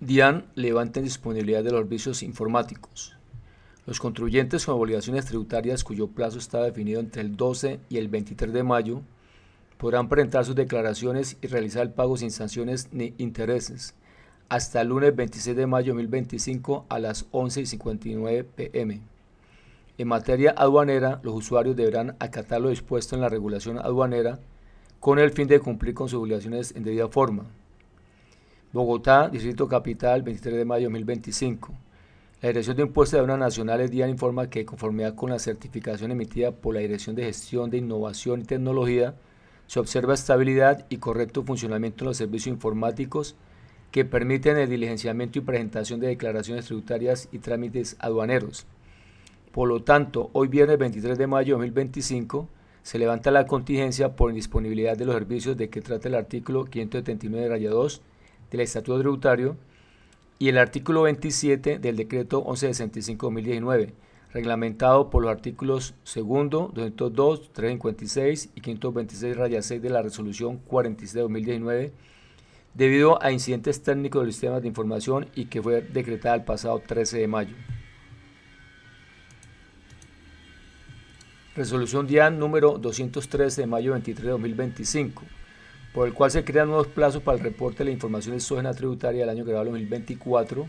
DIAN levanta disponibilidad de los servicios informáticos. Los contribuyentes con obligaciones tributarias cuyo plazo está definido entre el 12 y el 23 de mayo podrán presentar sus declaraciones y realizar el pago sin sanciones ni intereses hasta el lunes 26 de mayo de 2025 a las 11:59 p.m. En materia aduanera, los usuarios deberán acatar lo dispuesto en la regulación aduanera con el fin de cumplir con sus obligaciones en debida forma. Bogotá, Distrito Capital, 23 de mayo de 2025. La Dirección de Impuestos de Aduanas Nacionales DIAN informa que, de conformidad con la certificación emitida por la Dirección de Gestión de Innovación y Tecnología, se observa estabilidad y correcto funcionamiento de los servicios informáticos que permiten el diligenciamiento y presentación de declaraciones tributarias y trámites aduaneros. Por lo tanto, hoy viernes 23 de mayo de 2025 se levanta la contingencia por indisponibilidad de los servicios de que trata el artículo 579-2 del Estatuto Tributario y el artículo 27 del Decreto 1165-2019, reglamentado por los artículos 2, 202, 356 y 526-6 de la Resolución 46-2019, debido a incidentes técnicos de los sistemas de información y que fue decretada el pasado 13 de mayo. Resolución DIAN número 213 de mayo 23 de 2025, por el cual se crean nuevos plazos para el reporte de la información exógena tributaria del año grabado 2024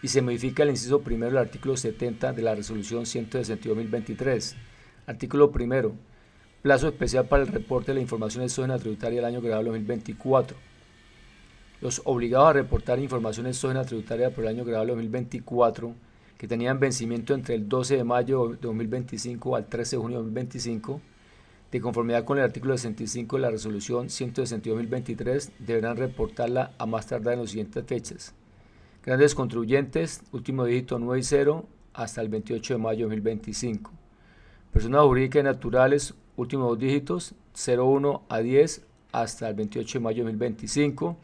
y se modifica el inciso primero del artículo 70 de la Resolución 162-2023. Artículo primero. Plazo especial para el reporte de la información exógena tributaria del año grabado 2024. Los obligados a reportar información exógena tributaria por el año grabado 2024 que tenían vencimiento entre el 12 de mayo de 2025 al 13 de junio de 2025, de conformidad con el artículo 65 de la Resolución 162-2023, deberán reportarla a más tardar en las siguientes fechas. Grandes contribuyentes, último dígito 9 y 0 hasta el 28 de mayo de 2025. Personas jurídicas y naturales, últimos dos dígitos 01 a 10 hasta el 28 de mayo de 2025.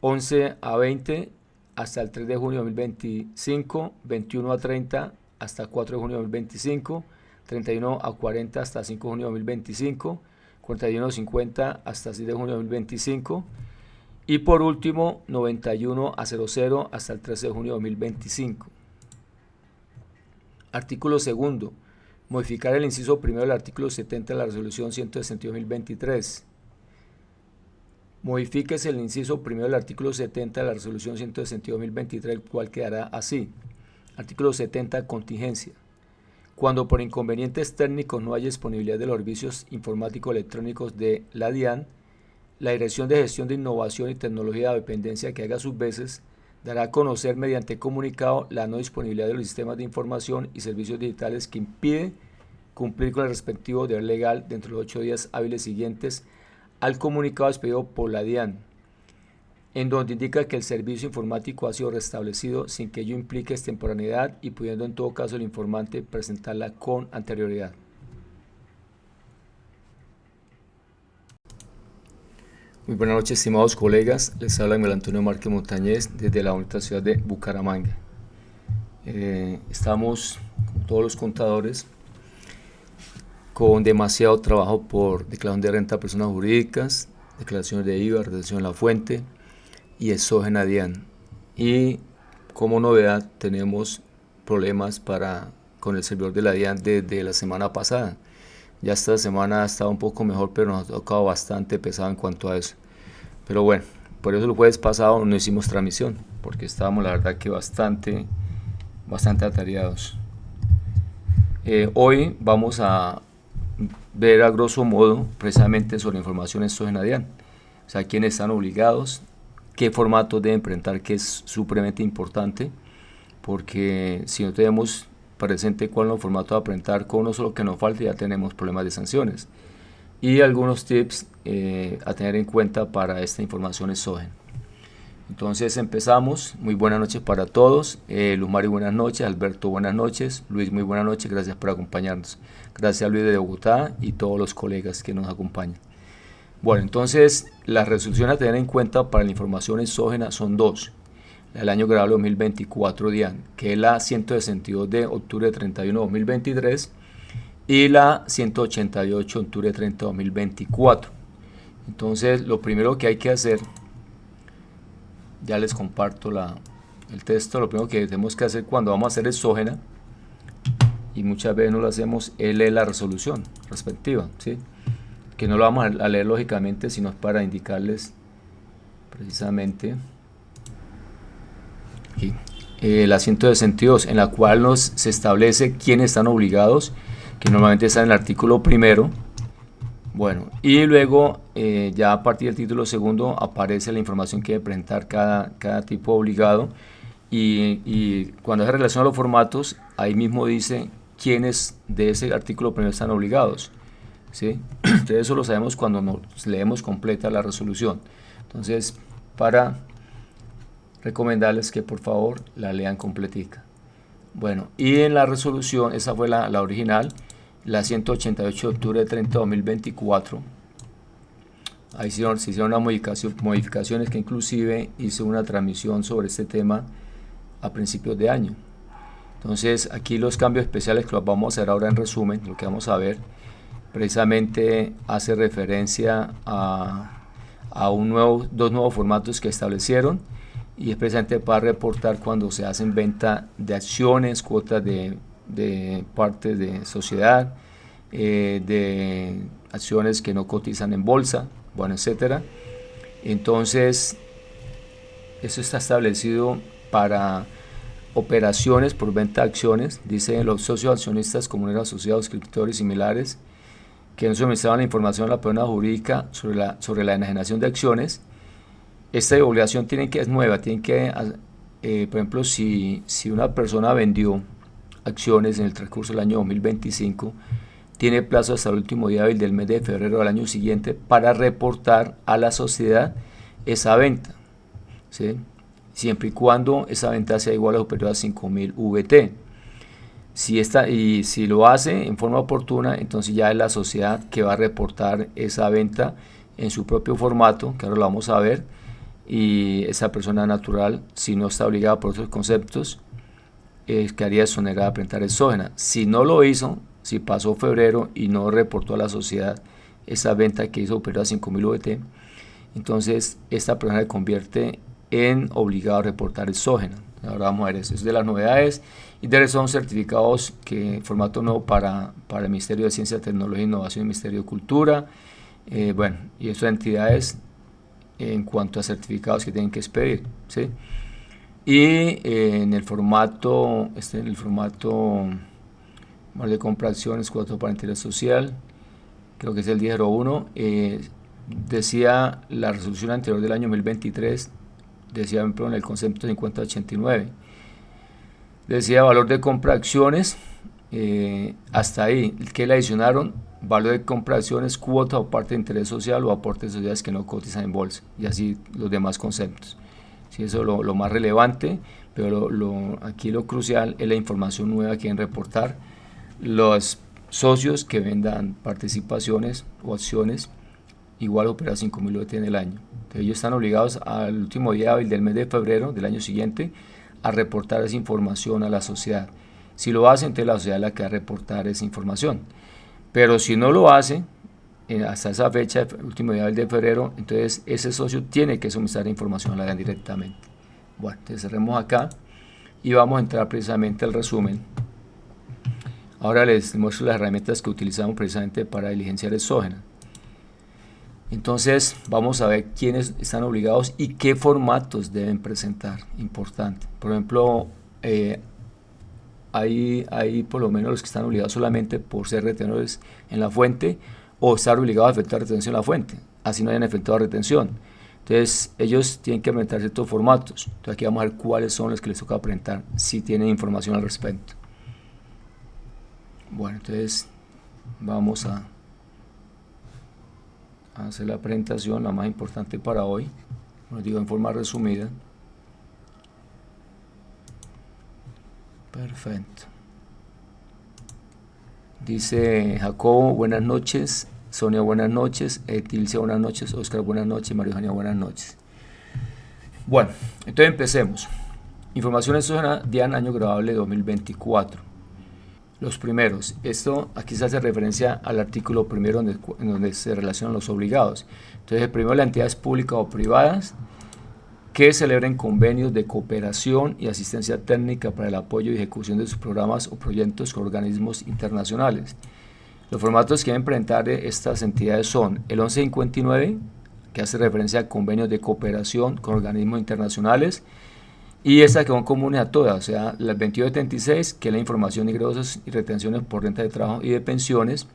11 a 20 hasta el 3 de junio de 2025, 21 a 30 hasta 4 de junio de 2025, 31 a 40 hasta 5 de junio de 2025, 41 a 50 hasta 6 de junio de 2025 y por último 91 a 00 hasta el 13 de junio de 2025. Artículo segundo. Modificar el inciso primero del artículo 70 de la Resolución 162-2023. Modifíquese el inciso primero del artículo 70 de la Resolución 162-2023, el cual quedará así. Artículo 70. Contingencia. Cuando por inconvenientes técnicos no haya disponibilidad de los servicios informáticos electrónicos de la DIAN, la Dirección de Gestión de Innovación y Tecnología de Dependencia, que haga sus veces, dará a conocer mediante comunicado la no disponibilidad de los sistemas de información y servicios digitales que impide cumplir con el respectivo deber legal dentro de los 8 días hábiles siguientes al comunicado expedido por la DIAN, en donde indica que el servicio informático ha sido restablecido sin que ello implique extemporaneidad y pudiendo en todo caso el informante presentarla con anterioridad. Muy buenas noches, estimados colegas. Les habla Miguel Antonio Márquez Montañez desde la bonita ciudad de Bucaramanga. Estamos, con todos los contadores, con demasiado trabajo por declaración de renta a personas jurídicas, declaraciones de IVA, retención de la fuente y exógena DIAN. Y como novedad tenemos problemas con el servidor de la DIAN desde la semana pasada. Ya esta semana ha estado un poco mejor, pero nos ha tocado bastante pesado en cuanto a eso. Pero bueno, por eso el jueves pasado no hicimos transmisión, porque estábamos la verdad que bastante atareados. Hoy vamos a ver a grosso modo precisamente sobre información exógena DIAN, o sea, quiénes están obligados, qué formatos deben presentar, que es supremamente importante, porque si no tenemos presente cuál es el formato a presentar, con uno solo que nos falte ya tenemos problemas de sanciones, y algunos tips a tener en cuenta para esta información exógena. Entonces empezamos. Muy buenas noches para todos. Luz Mari, buenas noches. Alberto, buenas noches. Luis, muy buenas noches. Gracias por acompañarnos. Gracias a Luis de Bogotá y todos los colegas que nos acompañan. Bueno, entonces las resoluciones a tener en cuenta para la información exógena son dos. El año grabado 2024 DIAN, que es la 162 de octubre 31 de 2023 y la 188 de octubre 30 de 2024. Entonces lo primero que hay que hacer Ya les comparto el texto. Lo primero que tenemos que hacer cuando vamos a hacer exógena, y muchas veces no lo hacemos, es leer la resolución respectiva, ¿sí? Que no lo vamos a leer lógicamente, sino para indicarles precisamente aquí, la 162, en la cual se establece quiénes están obligados, que normalmente está en el artículo primero. Bueno, y luego ya a partir del título segundo aparece la información que debe presentar cada tipo obligado, y cuando se relaciona a los formatos, ahí mismo dice quiénes de ese artículo primero están obligados, ¿sí? Entonces eso lo sabemos cuando nos leemos completa la resolución. Entonces, para recomendarles que por favor la lean completica. Bueno, y en la resolución, esa fue la original, la 188 de octubre de 30 de 2024. Ahí se hicieron unas modificaciones, que inclusive hice una transmisión sobre este tema a principios de año. Entonces aquí los cambios especiales que los vamos a hacer ahora en resumen, lo que vamos a ver precisamente hace referencia a dos nuevos formatos que establecieron, y es precisamente para reportar cuando se hacen venta de acciones, cuotas de partes de sociedad, de acciones que no cotizan en bolsa, bueno, etcétera. Entonces eso está establecido para operaciones por venta de acciones. Dice: los socios accionistas, comuneros asociados, suscriptores y similares que no suministraban la información a la persona jurídica sobre la enajenación de acciones. Esta obligación es nueva, tienen que, por ejemplo, si una persona vendió acciones en el transcurso del año 2025, tiene plazo hasta el último día hábil del mes de febrero del año siguiente para reportar a la sociedad esa venta, ¿sí? Siempre y cuando esa venta sea igual o superior a 5.000 VT. Si lo hace en forma oportuna, entonces ya es la sociedad que va a reportar esa venta en su propio formato, que ahora lo vamos a ver, y esa persona natural, si no está obligada por otros conceptos, quedaría exonerada de presentar exógena. Si no lo hizo, si pasó febrero y no reportó a la sociedad esa venta que hizo superior a 5.000 VT, entonces esta persona se convierte en obligado a reportar exógena. Ahora vamos a ver eso. Es de las novedades, y de son certificados que formato nuevo para el Ministerio de Ciencia, Tecnología e Innovación y el Ministerio de Cultura. Bueno, y estas entidades en cuanto a certificados que tienen que expedir, ¿sí? Y en el formato de compra acciones, cuota para interés social, creo que es el 1001, decía la resolución anterior del año 2023, decía en el concepto 5089, decía valor de compra acciones, hasta ahí. ¿Qué le adicionaron? Valor de compra acciones, cuota o parte de interés social o aporte de sociedades que no cotizan en bolsa, y así los demás conceptos. Sí, eso es lo más relevante, pero aquí lo crucial es la información nueva que quieren reportar los socios que vendan participaciones o acciones igual opera 5.000 UT en el año. Entonces ellos están obligados al último día hábil del mes de febrero del año siguiente a reportar esa información a la sociedad. Si lo hacen, entonces la sociedad es la que va a reportar esa información. Pero si no lo hace, hasta esa fecha, el último día de febrero, entonces ese socio tiene que suministrar información a la DIAN directamente. Bueno, entonces cerremos acá y vamos a entrar precisamente al resumen. Ahora les muestro las herramientas que utilizamos precisamente para diligenciar exógena. Entonces vamos a ver quiénes están obligados y qué formatos deben presentar. Importante. Por ejemplo, hay por lo menos los que están obligados solamente por ser retenedores en la fuente o estar obligados a efectuar retención en la fuente, así no hayan efectuado retención. Entonces ellos tienen que presentar ciertos formatos. Entonces aquí vamos a ver cuáles son los que les toca presentar, si tienen información al respecto. Bueno, entonces vamos a hacer la presentación, la más importante para hoy, como digo, en forma resumida. Perfecto. Dice Jacobo, buenas noches. Sonia, buenas noches. Tilcia, buenas noches. Oscar, buenas noches. María Eugenia, buenas noches. Bueno, entonces empecemos. Información exógena, DIAN, año grabable 2024. Los primeros. Esto aquí se hace referencia al artículo primero en donde se relacionan los obligados. Entonces, el primero, las entidades públicas o privadas que celebren convenios de cooperación y asistencia técnica para el apoyo y ejecución de sus programas o proyectos con organismos internacionales. Los formatos que deben presentar estas entidades son el 1159, que hace referencia a convenios de cooperación con organismos internacionales, y estas que son comunes a todas, o sea, las 2276, que es la información de ingresos y retenciones por renta de trabajo y de pensiones,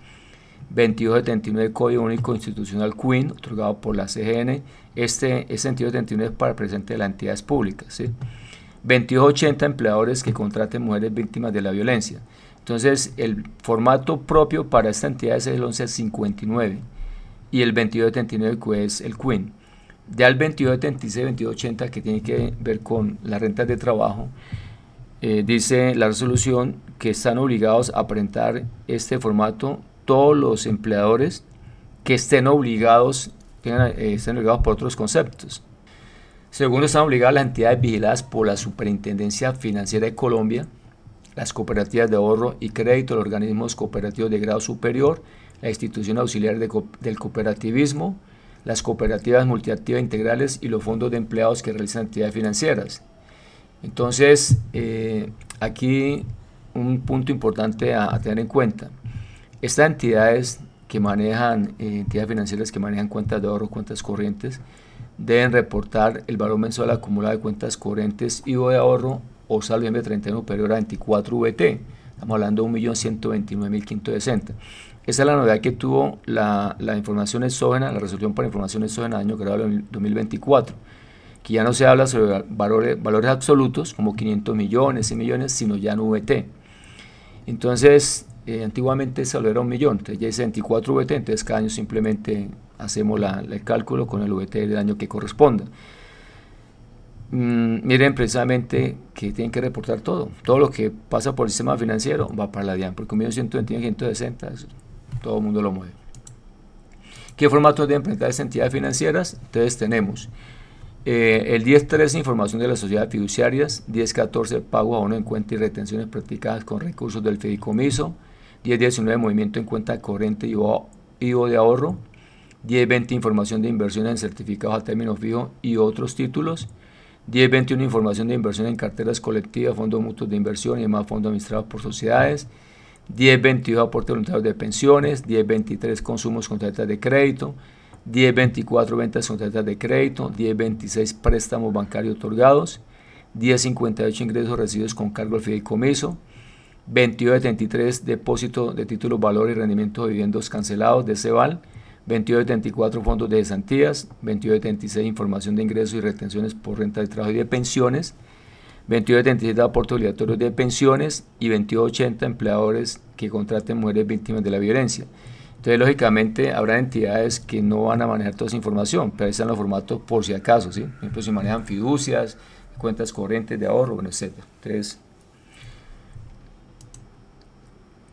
2279 Código Único Institucional CUIN, otorgado por la CGN. Este 2279 es para el presente de las entidades públicas, ¿sí? 2280 empleadores que contraten mujeres víctimas de la violencia. Entonces, el formato propio para esta entidad es el 1159 y el 2279 que es el CUIN. Ya el 2276, 2280, que tiene que ver con las rentas de trabajo, dice la resolución que están obligados a presentar este formato todos los empleadores que estén obligados por otros conceptos. Segundo, están obligadas las entidades vigiladas por la Superintendencia Financiera de Colombia, las cooperativas de ahorro y crédito, los organismos cooperativos de grado superior, la institución auxiliar del cooperativismo, las cooperativas multiactivas integrales y los fondos de empleados que realizan actividades financieras. Entonces, aquí un punto importante a tener en cuenta. Estas entidades que manejan, entidades financieras que manejan cuentas de ahorro, cuentas corrientes, deben reportar el valor mensual acumulado de cuentas corrientes y o de ahorro o saldo de 31 superior a 24 VT. Estamos hablando de 1.129.560. Esa es la novedad que tuvo la información exógena, la resolución para información exógena del año grabado en 2024, que ya no se habla sobre valores absolutos como 500 millones, 100 millones, sino ya en VT. Entonces, antiguamente ese valor era 1 millón, entonces ya dice 24 VT, entonces cada año simplemente hacemos el cálculo con el VT del año que corresponda. Miren precisamente que tienen que reportar todo lo que pasa por el sistema financiero va para la DIAN, porque 1.129.560, todo el mundo lo mueve. ¿Qué formatos deben presentar estas entidades financieras? Entonces tenemos el 10.13, información de las sociedades fiduciarias, 10.14, pago a abono en cuenta y retenciones practicadas con recursos del fideicomiso, 10.19, movimiento en cuenta corriente y o de ahorro, 10.20, información de inversiones en certificados a término fijo y otros títulos, 10.21, información de inversión en carteras colectivas, fondos mutuos de inversión y demás fondos administrados por sociedades, 10.22, aporte voluntario de pensiones, 10.23, consumos con tarjetas de crédito, 10.24, ventas con tarjetas de crédito, 10.26, préstamos bancarios otorgados, 10.58, ingresos recibidos con cargo al fideicomiso, 22.73, depósito de títulos, valor y rendimiento de dividendos cancelados de CEVAL, 22.74, fondos de cesantías, 22.76, información de ingresos y retenciones por renta de trabajo y de pensiones, 22.77, aportes obligatorios de pensiones y 22.80, empleadores que contraten mujeres víctimas de la violencia. Entonces, lógicamente, habrá entidades que no van a manejar toda esa información, pero ahí están los formatos por si acaso, ¿sí? Por ejemplo, si manejan fiducias, cuentas corrientes de ahorro, bueno, etc. Entonces,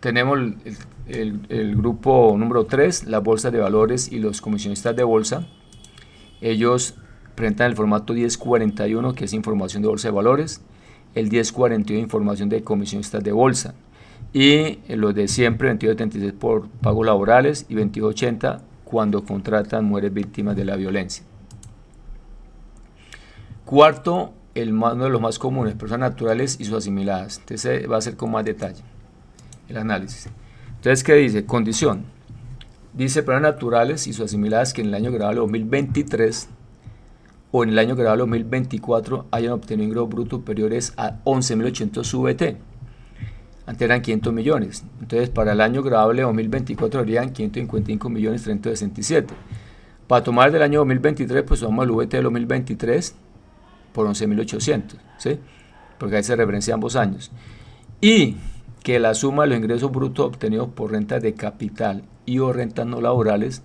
tenemos el grupo número 3, las bolsas de valores y los comisionistas de bolsa. Ellos presentan el formato 1041, que es información de bolsa de valores, el 1042, información de comisionistas de bolsa, y los de siempre, 2276 por pagos laborales y 2280 cuando contratan mujeres víctimas de la violencia. Cuarto, uno de los más comunes, personas naturales y sus asimiladas. Entonces va a ser con más detalle el análisis. Entonces, ¿qué dice? Condición. Dice personas naturales y sus asimiladas que en el año grabable 2023 o en el año grabable 2024 hayan obtenido ingresos brutos superiores a 11.800 VT. Antes eran 500 millones. Entonces, para el año grabable 2024 habrían 555.367. Para tomar del año 2023, pues tomamos el VT del 2023 por 11.800, ¿sí? Porque ahí se referencia ambos años. Y que la suma de los ingresos brutos obtenidos por rentas de capital y o rentas no laborales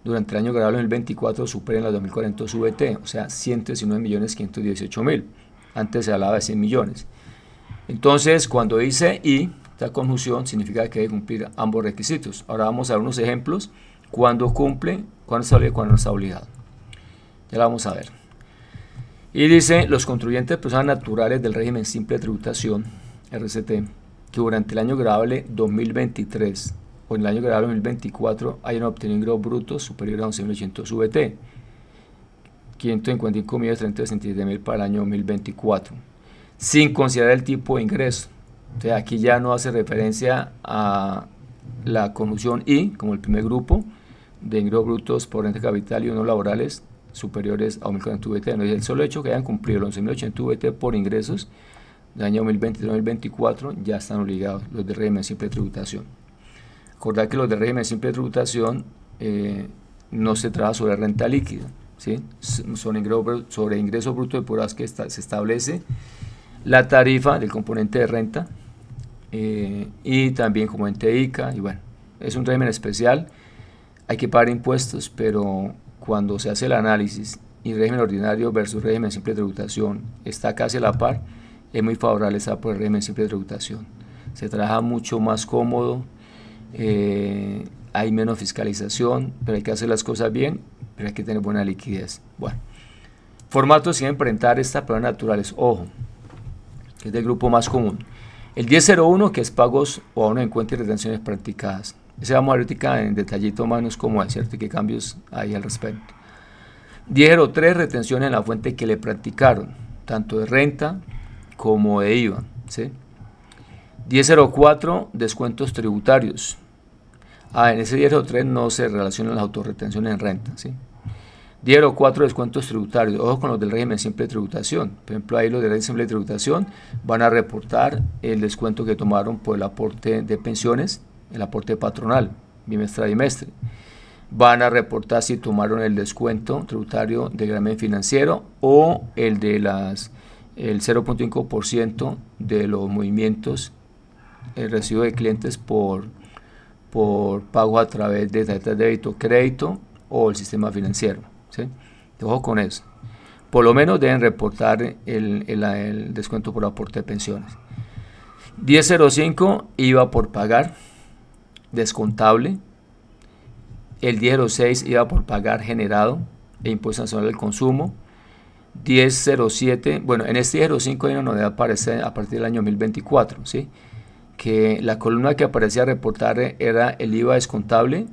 durante el año grabable 2024 superen las 2.400 VT, o sea, 119.518.000. Antes se hablaba de 100 millones. Entonces, cuando dice y, esta conjunción significa que debe cumplir ambos requisitos. Ahora vamos a ver unos ejemplos, cuándo cumple, cuándo está obligado, cuándo no está obligado. Ya la vamos a ver. Y dice, los contribuyentes personas naturales del régimen simple de tributación, RCT, que durante el año grabable 2023 o en el año grabable 2024 hayan obtenido ingresos brutos superiores a 11.800 VT. 555.367.000 para el año 2024, sin considerar el tipo de ingreso. O sea, aquí ya no hace referencia a la conjunción I, como el primer grupo, de ingresos brutos por renta capital y unos laborales superiores a 1.040 VT. No es el solo hecho que hayan cumplido los 11.080 VT por ingresos del año 2023-2024, ya están obligados los de régimen simple de tributación. Recordar que los de régimen simple de tributación no se trabaja sobre renta líquida, ¿sí? Son sobre ingresos brutos depurados que se establece la tarifa del componente de renta y también componente ICA, y bueno, es un régimen especial, hay que pagar impuestos, pero cuando se hace el análisis y régimen ordinario versus régimen simple de tributación está casi a la par, es muy favorable estar por el régimen simple de tributación. Se trabaja mucho más cómodo, hay menos fiscalización, pero hay que hacer las cosas bien, pero hay que tener buena liquidez. Bueno, formatos sin enfrentar estas pruebas naturales, ojo, que es del grupo más común. El 1001, que es pagos o abono en cuenta y retenciones practicadas. Ese vamos a ver ahorita en detallito más o menos cómo es, ¿cierto? Y qué cambios hay al respecto. 1003, retenciones en la fuente que le practicaron, tanto de renta como de IVA, ¿sí? 1004, descuentos tributarios. En ese 1003 no se relacionan las autorretenciones en renta, ¿sí? 1004, descuentos tributarios. Ojo con los del régimen simple de tributación. Por ejemplo, ahí los del régimen simple de tributación van a reportar el descuento que tomaron por el aporte de pensiones, el aporte patronal, bimestre a bimestre. Van a reportar si tomaron el descuento tributario del régimen financiero o el de el 0.5% de los movimientos, el recibo de clientes por pago a través de tarjetas de débito, crédito o el sistema financiero, ¿sí? Ojo con eso. Por lo menos deben reportar el descuento por aporte de pensiones. 1005, IVA por pagar, descontable. El 1006, IVA por pagar generado e impuesto nacional del consumo. 1007, bueno, en este 1005 hay una novedad aparece a partir del año 2024, ¿sí? Que la columna que aparecía a reportar era el IVA descontable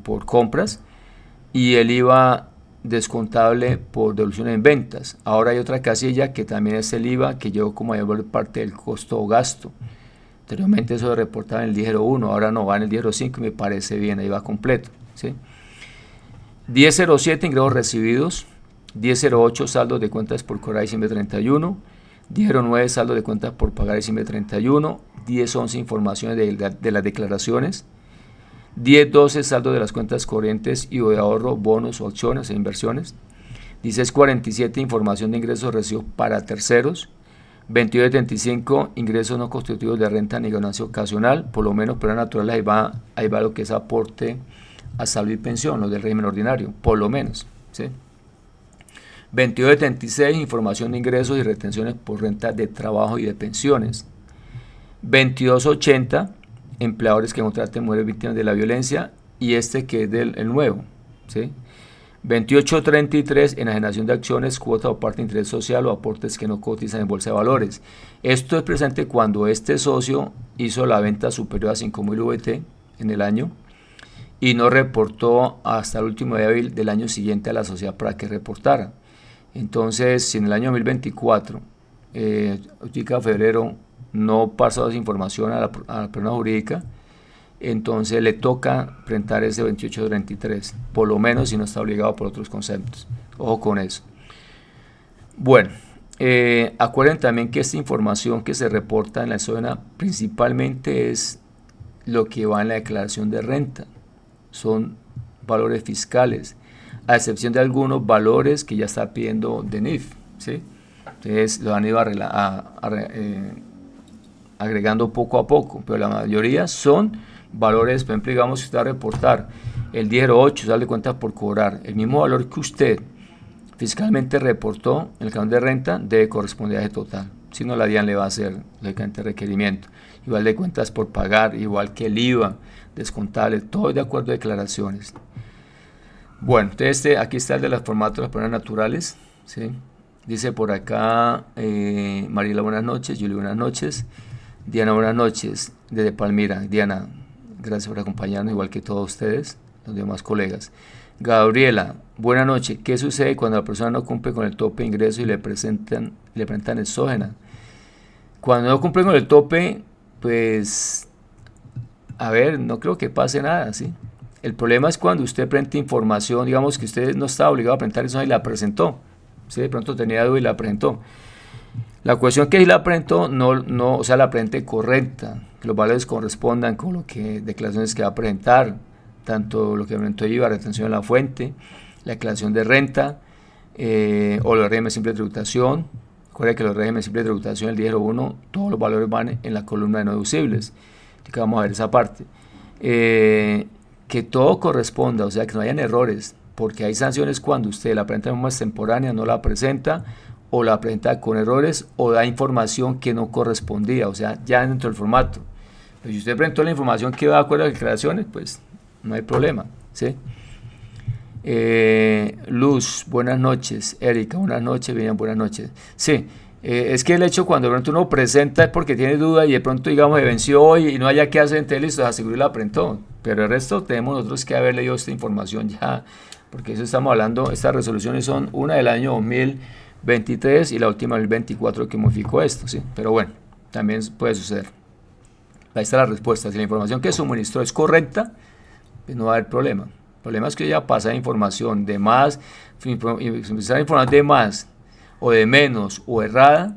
por compras y el IVA descontable por devolución en ventas. Ahora hay otra casilla que también es el IVA que llevó como mayor parte del costo o gasto. Anteriormente eso se reportaba en el 1001, ahora no, va en el 1005 y me parece bien, ahí va completo, ¿sí? 1007, ingresos recibidos. 1008, saldos de cuentas por cobrar diciembre 31. 1009, saldo de cuentas por pagar diciembre 31. 1011, informaciones de las declaraciones. 1012, saldo de las cuentas corrientes y o de ahorro, bonos o acciones e inversiones. 1647, información de ingresos recibidos para terceros. 2275, ingresos no constitutivos de renta ni ganancia ocasional, por lo menos pero natural, ahí va lo que es aporte a salud y pensión, los del régimen ordinario, por lo menos, ¿sí? 2276, información de ingresos y retenciones por renta de trabajo y de pensiones. 2280, empleadores que contraten mujeres víctimas de la violencia, y este que es el nuevo, ¿sí? 2833, enajenación de acciones, cuota o parte de interés social o aportes que no cotizan en bolsa de valores. Esto es presente cuando este socio hizo la venta superior a 5.000 VT en el año y no reportó hasta el último día hábil del año siguiente a la sociedad para que reportara. Entonces, si en el año 2024, febrero, no pasó esa información a la persona jurídica, entonces le toca presentar ese 2833, por lo menos si no está obligado por otros conceptos. Ojo con eso. Bueno, acuerden también que esta información que se reporta en la zona principalmente es lo que va en la declaración de renta. Son valores fiscales, a excepción de algunos valores que ya está pidiendo DENIF, ¿sí? Entonces lo han ido agregando poco a poco, pero la mayoría son valores. Por ejemplo, digamos, si usted va a reportar el 1008, sale de cuentas por cobrar, el mismo valor que usted fiscalmente reportó en el canon de renta debe corresponder a ese total. Si no, la DIAN le va a hacer lógicamente requerimiento. Igual de cuentas por pagar, igual que el IVA descontable, todo es de acuerdo a declaraciones. Bueno, entonces aquí está el de los formatos de las pruebas naturales, ¿sí? Dice por acá Mariela, buenas noches. Julio, buenas noches. Diana, buenas noches, desde Palmira. Diana, gracias por acompañarnos, igual que todos ustedes, los demás colegas. Gabriela, buena noche. ¿Qué sucede cuando la persona no cumple con el tope de ingreso y le presentan exógena? Cuando no cumple con el tope, pues, a ver, no creo que pase nada, ¿sí? El problema es cuando usted presenta información, digamos que usted no estaba obligado a presentar eso y la presentó. ¿Sí? De pronto tenía duda y la presentó. La cuestión que si la presentó, o sea, la presente correcta, que los valores correspondan con lo que declaraciones que va a presentar, tanto lo que presentó IVA, retención de la fuente, la declaración de renta, o los régimen simple de tributación. Recuerda que los regímenes simples de tributación, el 10.01, todos los valores van en la columna de no deducibles. Así que vamos a ver esa parte. Que todo corresponda, o sea, que no hayan errores, porque hay sanciones cuando usted la presenta de forma extemporánea, no la presenta, o la presenta con errores, o da información que no correspondía, o sea, ya dentro del formato. Pero si usted presentó la información que va de acuerdo a las declaraciones, pues no hay problema, ¿sí? Luz, buenas noches. Erika, buenas noches. Bien, buenas noches. Sí, es que el hecho cuando de pronto uno presenta es porque tiene duda y de pronto, digamos, se venció hoy y no haya que hacer, entonces listo, aseguró y la presentó. Pero el resto tenemos nosotros que haber leído esta información ya, porque eso estamos hablando, estas resoluciones son una del año 2023 y la última del 24 que modificó esto, ¿sí? Pero bueno, también puede suceder. Ahí está la respuesta. Si la información que suministró es correcta, pues no va a haber problema. El problema es que ya pasa información de más, empezar a informar de más o de menos o errada,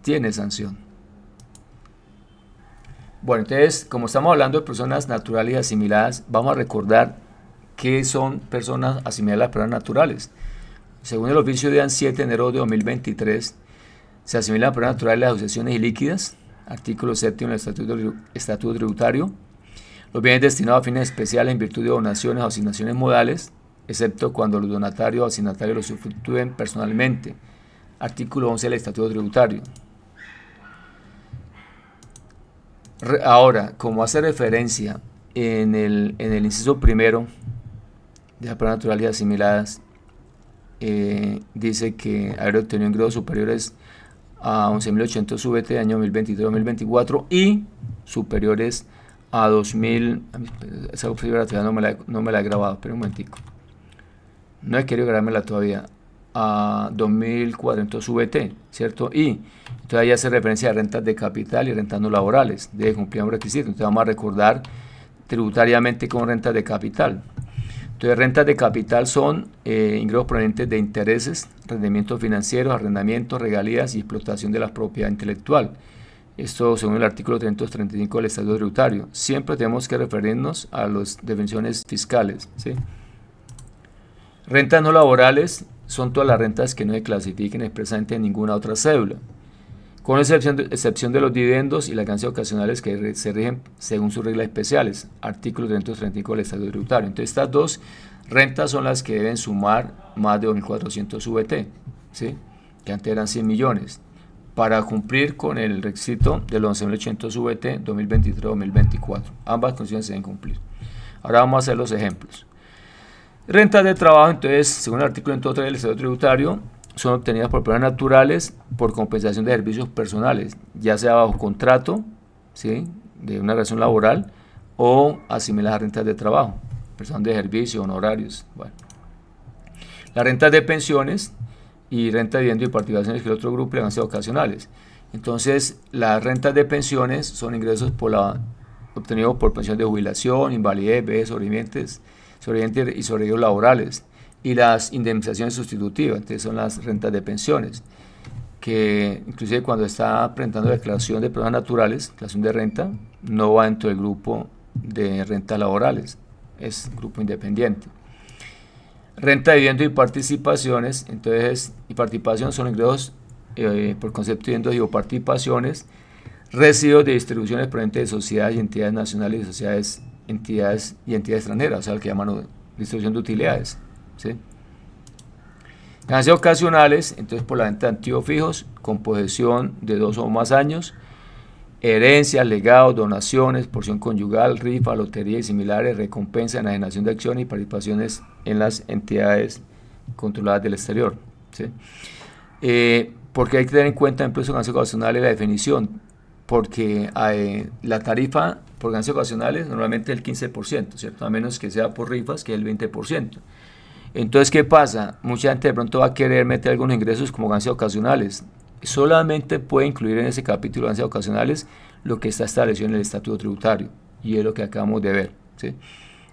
tiene sanción. Bueno, entonces, como estamos hablando de personas naturales y asimiladas, vamos a recordar qué son personas asimiladas a las personas naturales. Según el oficio de AN 7 de enero de 2023, se asimilan a personas naturales las asociaciones ilíquidas, artículo 7 del Estatuto Tributario, los bienes destinados a fines especiales en virtud de donaciones o asignaciones modales, excepto cuando los donatarios o asignatarios los usufructúen personalmente. Artículo 11 del Estatuto Tributario. Ahora, como hace referencia en el inciso primero de las personas naturales y asimiladas, dice que haber obtenido ingresos superiores a 11.800 VT de año 2023-2024 y superiores a 2.000, esa figura todavía no me la he grabado, pero un momentico, no he querido grabármela todavía, a 2.400 VT, ¿cierto? Y entonces ahí hace referencia a rentas de capital y rentas no laborales, debe cumplir un requisito. Entonces vamos a recordar tributariamente con rentas de capital. Entonces rentas de capital son ingresos provenientes de intereses, rendimientos financieros, arrendamientos, regalías y explotación de la propiedad intelectual. Esto según el artículo 335 del Estatuto Tributario. Siempre tenemos que referirnos a las definiciones fiscales, ¿sí? Rentas no laborales son todas las rentas que no se clasifiquen expresamente en ninguna otra cédula, con excepción de los dividendos y las ganancias ocasionales que se rigen según sus reglas especiales, artículo 335 del Estatuto Tributario. Entonces estas dos rentas son las que deben sumar más de 2.400 VT, ¿sí? Que antes eran 100 millones, para cumplir con el requisito de los 11.800 VT 2023-2024. Ambas condiciones se deben cumplir. Ahora vamos a hacer los ejemplos. Rentas de trabajo, entonces, según el artículo 103 del Estatuto Tributario, son obtenidas por personas naturales por compensación de servicios personales, ya sea bajo contrato, ¿sí?, de una relación laboral o asimiladas a rentas de trabajo, personas de servicio, honorarios. Bueno. Las rentas de pensiones y renta de vivienda y participaciones, que es el otro grupo, y ganancias ocasionales. Entonces, las rentas de pensiones son ingresos obtenidos por pensión de jubilación, invalidez, vejez, sobrevivientes y sobrevivientes laborales. Y las indemnizaciones sustitutivas, entonces son las rentas de pensiones, que inclusive cuando está presentando declaración de personas naturales, declaración de renta, no va dentro del grupo de rentas laborales, es grupo independiente. Renta de dividendos y participaciones, entonces, y participación son ingresos por concepto de dividendos y participaciones, residuos de distribuciones provenientes de sociedades y entidades nacionales y sociedades, entidades extranjeras, o sea, lo que llaman distribución de utilidades, ¿sí? Ganancias ocasionales, entonces por la venta de activos fijos con posesión de 2 o más años, herencias, legados, donaciones, porción conyugal, rifa, lotería y similares, recompensa, enajenación de acciones y participaciones en las entidades controladas del exterior, ¿sí? Porque hay que tener en cuenta en impuestos ganancias ocasionales la definición, porque la tarifa por ganancias ocasionales, normalmente el 15%, ¿cierto? A menos que sea por rifas, que es el 20%. Entonces, ¿qué pasa? Mucha gente de pronto va a querer meter algunos ingresos como ganancias ocasionales. Solamente puede incluir en ese capítulo de ganancias ocasionales lo que está establecido en el estatuto tributario, y es lo que acabamos de ver, ¿sí?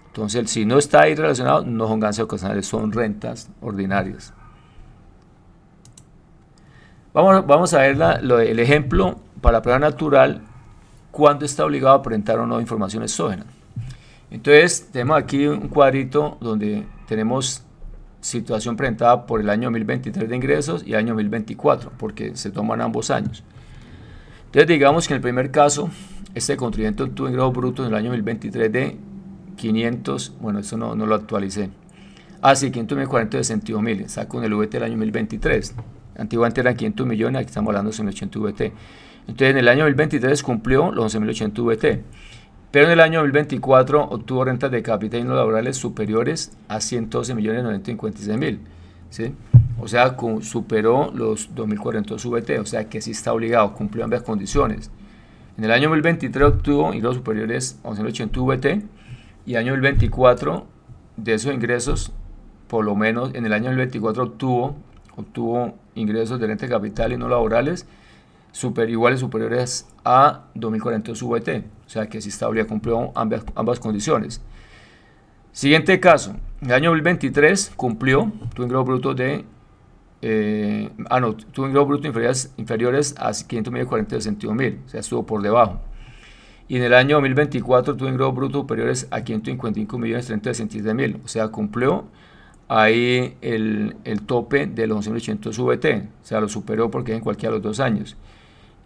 Entonces, si no está ahí relacionado, no son ganancias ocasionales, son rentas ordinarias. Vamos a ver el ejemplo para la prueba natural, cuando está obligado a presentar o no información exógena. Entonces, tenemos aquí un cuadrito donde tenemos situación presentada por el año 2023 de ingresos y el año 2024, porque se toman ambos años. Entonces, digamos que en el primer caso, este contribuyente obtuvo ingresos brutos en el año 2023 de 500, bueno, esto no lo actualicé. Sí, 542.000, saco en el VT del año 2023. Antiguamente eran 500 millones, aquí estamos hablando de 11.080 VT. Entonces, en el año 2023 cumplió los 11.080 VT. Pero en el año 2024 obtuvo rentas de capital y no laborales superiores a 112.956.000, ¿sí? O sea, superó los 2.400 VT, o sea que sí está obligado, cumplió ambas condiciones. En el año 2023 obtuvo ingresos superiores a 11.080 VT, y en el año 2024 de esos ingresos, por lo menos en el año 2024 obtuvo ingresos de renta de capital y no laborales iguales superiores a 2.400 VT, o sea que sí está obligado, cumplió ambas condiciones. Siguiente caso, en el año 2023 cumplió, tuvo ingresos brutos tuvo ingresos brutos inferiores a 500.042.000, o sea, estuvo por debajo. Y en el año 2024 tuvo ingresos brutos superiores a 555.037.000, o sea, cumplió ahí el tope de los 11.800 VT, o sea, lo superó porque es en cualquiera de los 2 años.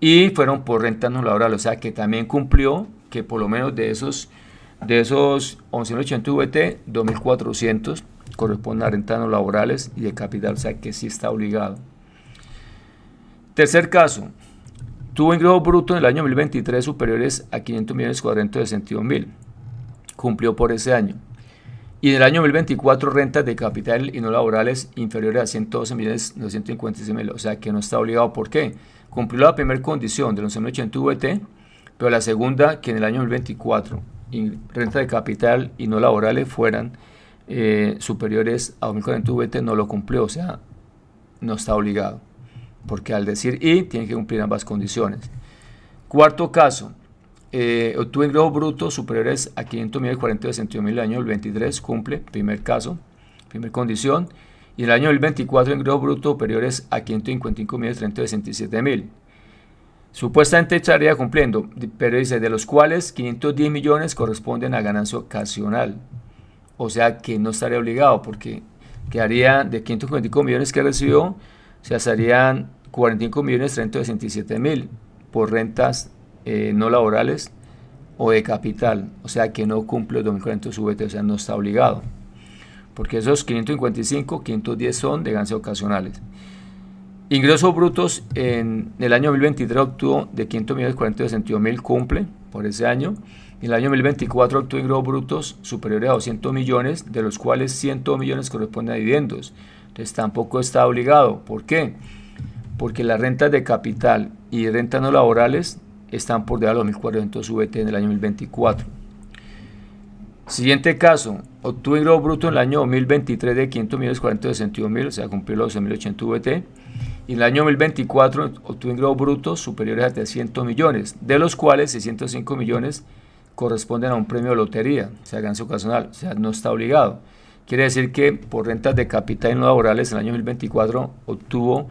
Y fueron por rentas no laborales, o sea, que también cumplió que por lo menos de esos 11.800 VT, 2.400 corresponden a rentas no laborales y de capital, o sea, que sí está obligado. Tercer caso, tuvo ingresos brutos en el año 2023 superiores a 500.462.000, cumplió por ese año. Y en el año 2024 rentas de capital y no laborales inferiores a 112.956.000, o sea que no está obligado. ¿Por qué? Cumplió la primera condición de los 11.080 VT, pero la segunda, que en el año 2024 rentas de capital y no laborales fueran superiores a 2.400 VT, no lo cumplió, o sea, no está obligado, porque al decir y, tiene que cumplir ambas condiciones. Cuarto caso, obtuvo ingresos brutos superiores a 500.042.000 en el año 2023, cumple, primer caso, primera condición. Y en el año 2024 ingresos brutos superiores a 555.367.000. Supuestamente estaría cumpliendo, pero dice, de los cuales 510 millones corresponden a ganancia ocasional. O sea que no estaría obligado, porque quedaría de 555 millones que recibió, se harían 45.367.000 por rentas no laborales o de capital, o sea que no cumple los 2.400 VT, o sea no está obligado, porque esos 555, 510 son de ganancias ocasionales. Ingresos brutos en el año 2023 obtuvo de 500.462.000, cumple por ese año. En el año 2024 obtuvo ingresos brutos superiores a 200 millones, de los cuales 100 millones corresponden a dividendos, entonces tampoco está obligado. ¿Por qué? Porque las rentas de capital y rentas no laborales están por debajo de los 1.400 VT en el año 2024. Siguiente caso, obtuvo ingresos brutos en el año 2023 de 500.462.000, o sea, cumplió los 12.080 VT. Y en el año 2024 obtuvo ingresos brutos superiores a 300 millones, de los cuales 605 millones corresponden a un premio de lotería, o sea, ganancia ocasional, o sea, no está obligado. Quiere decir que por rentas de capital y no laborales en el año 2024 obtuvo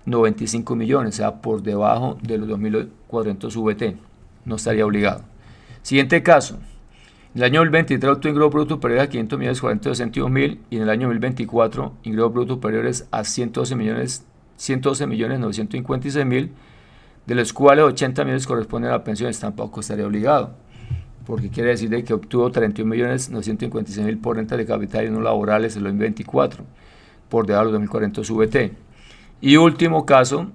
95 millones, o sea, por debajo de los 2.400 VT, no estaría obligado. Siguiente caso, en el año 2023 obtuvo ingresos brutos superiores a 500.462.000 y en el año 2024 ingresos brutos superiores a 112.956.000, de los cuales 80 millones corresponden a las pensiones, tampoco estaría obligado, porque quiere decir que obtuvo 31.956.000 por rentas de capital y no laborales en el 2024, por debajo de los 2.400 VT. Y último caso,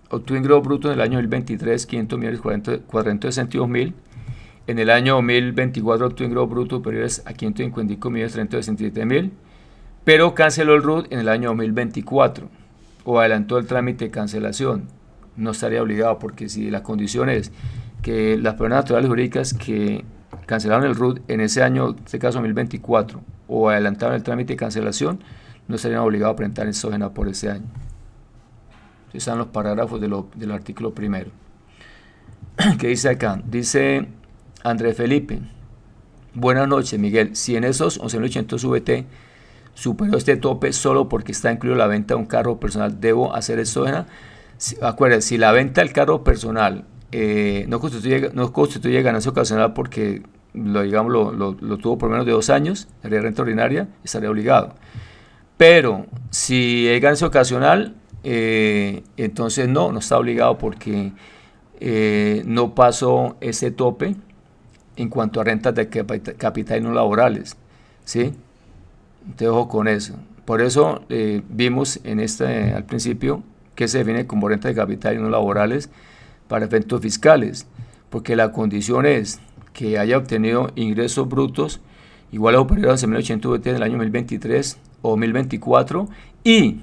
obtuvo ingresos brutos en el año 2023 500.462.000, en el año 2024 obtuvo ingresos brutos superiores a 555.367.000, pero canceló el RUT en el año 2024 o adelantó el trámite de cancelación. No estaría obligado, porque si la condición es que las personas naturales jurídicas que cancelaron el RUT en ese año, en este caso 2024, o adelantaron el trámite de cancelación, no estarían obligados a presentar exógena por ese año. Están los parágrafos del artículo primero. ¿Qué dice acá? Dice Andrés Felipe: buenas noches, Miguel. Si en esos 11.800 VT superó este tope solo porque está incluido la venta de un carro personal, ¿debo hacer exógena? Acuérdense, si la venta del carro personal no constituye ganancia ocasional porque lo tuvo por menos de 2 años, la renta ordinaria, estaría obligado. Pero si es ganancia ocasional, entonces no está obligado porque no pasó ese tope en cuanto a rentas de capital y no laborales, ¿sí? Te ojo con eso. Por eso vimos al principio que se define como renta de capital y no laborales para efectos fiscales, porque la condición es que haya obtenido ingresos brutos iguales o superiores a 11.800 VT en el año 2023 o 2024 y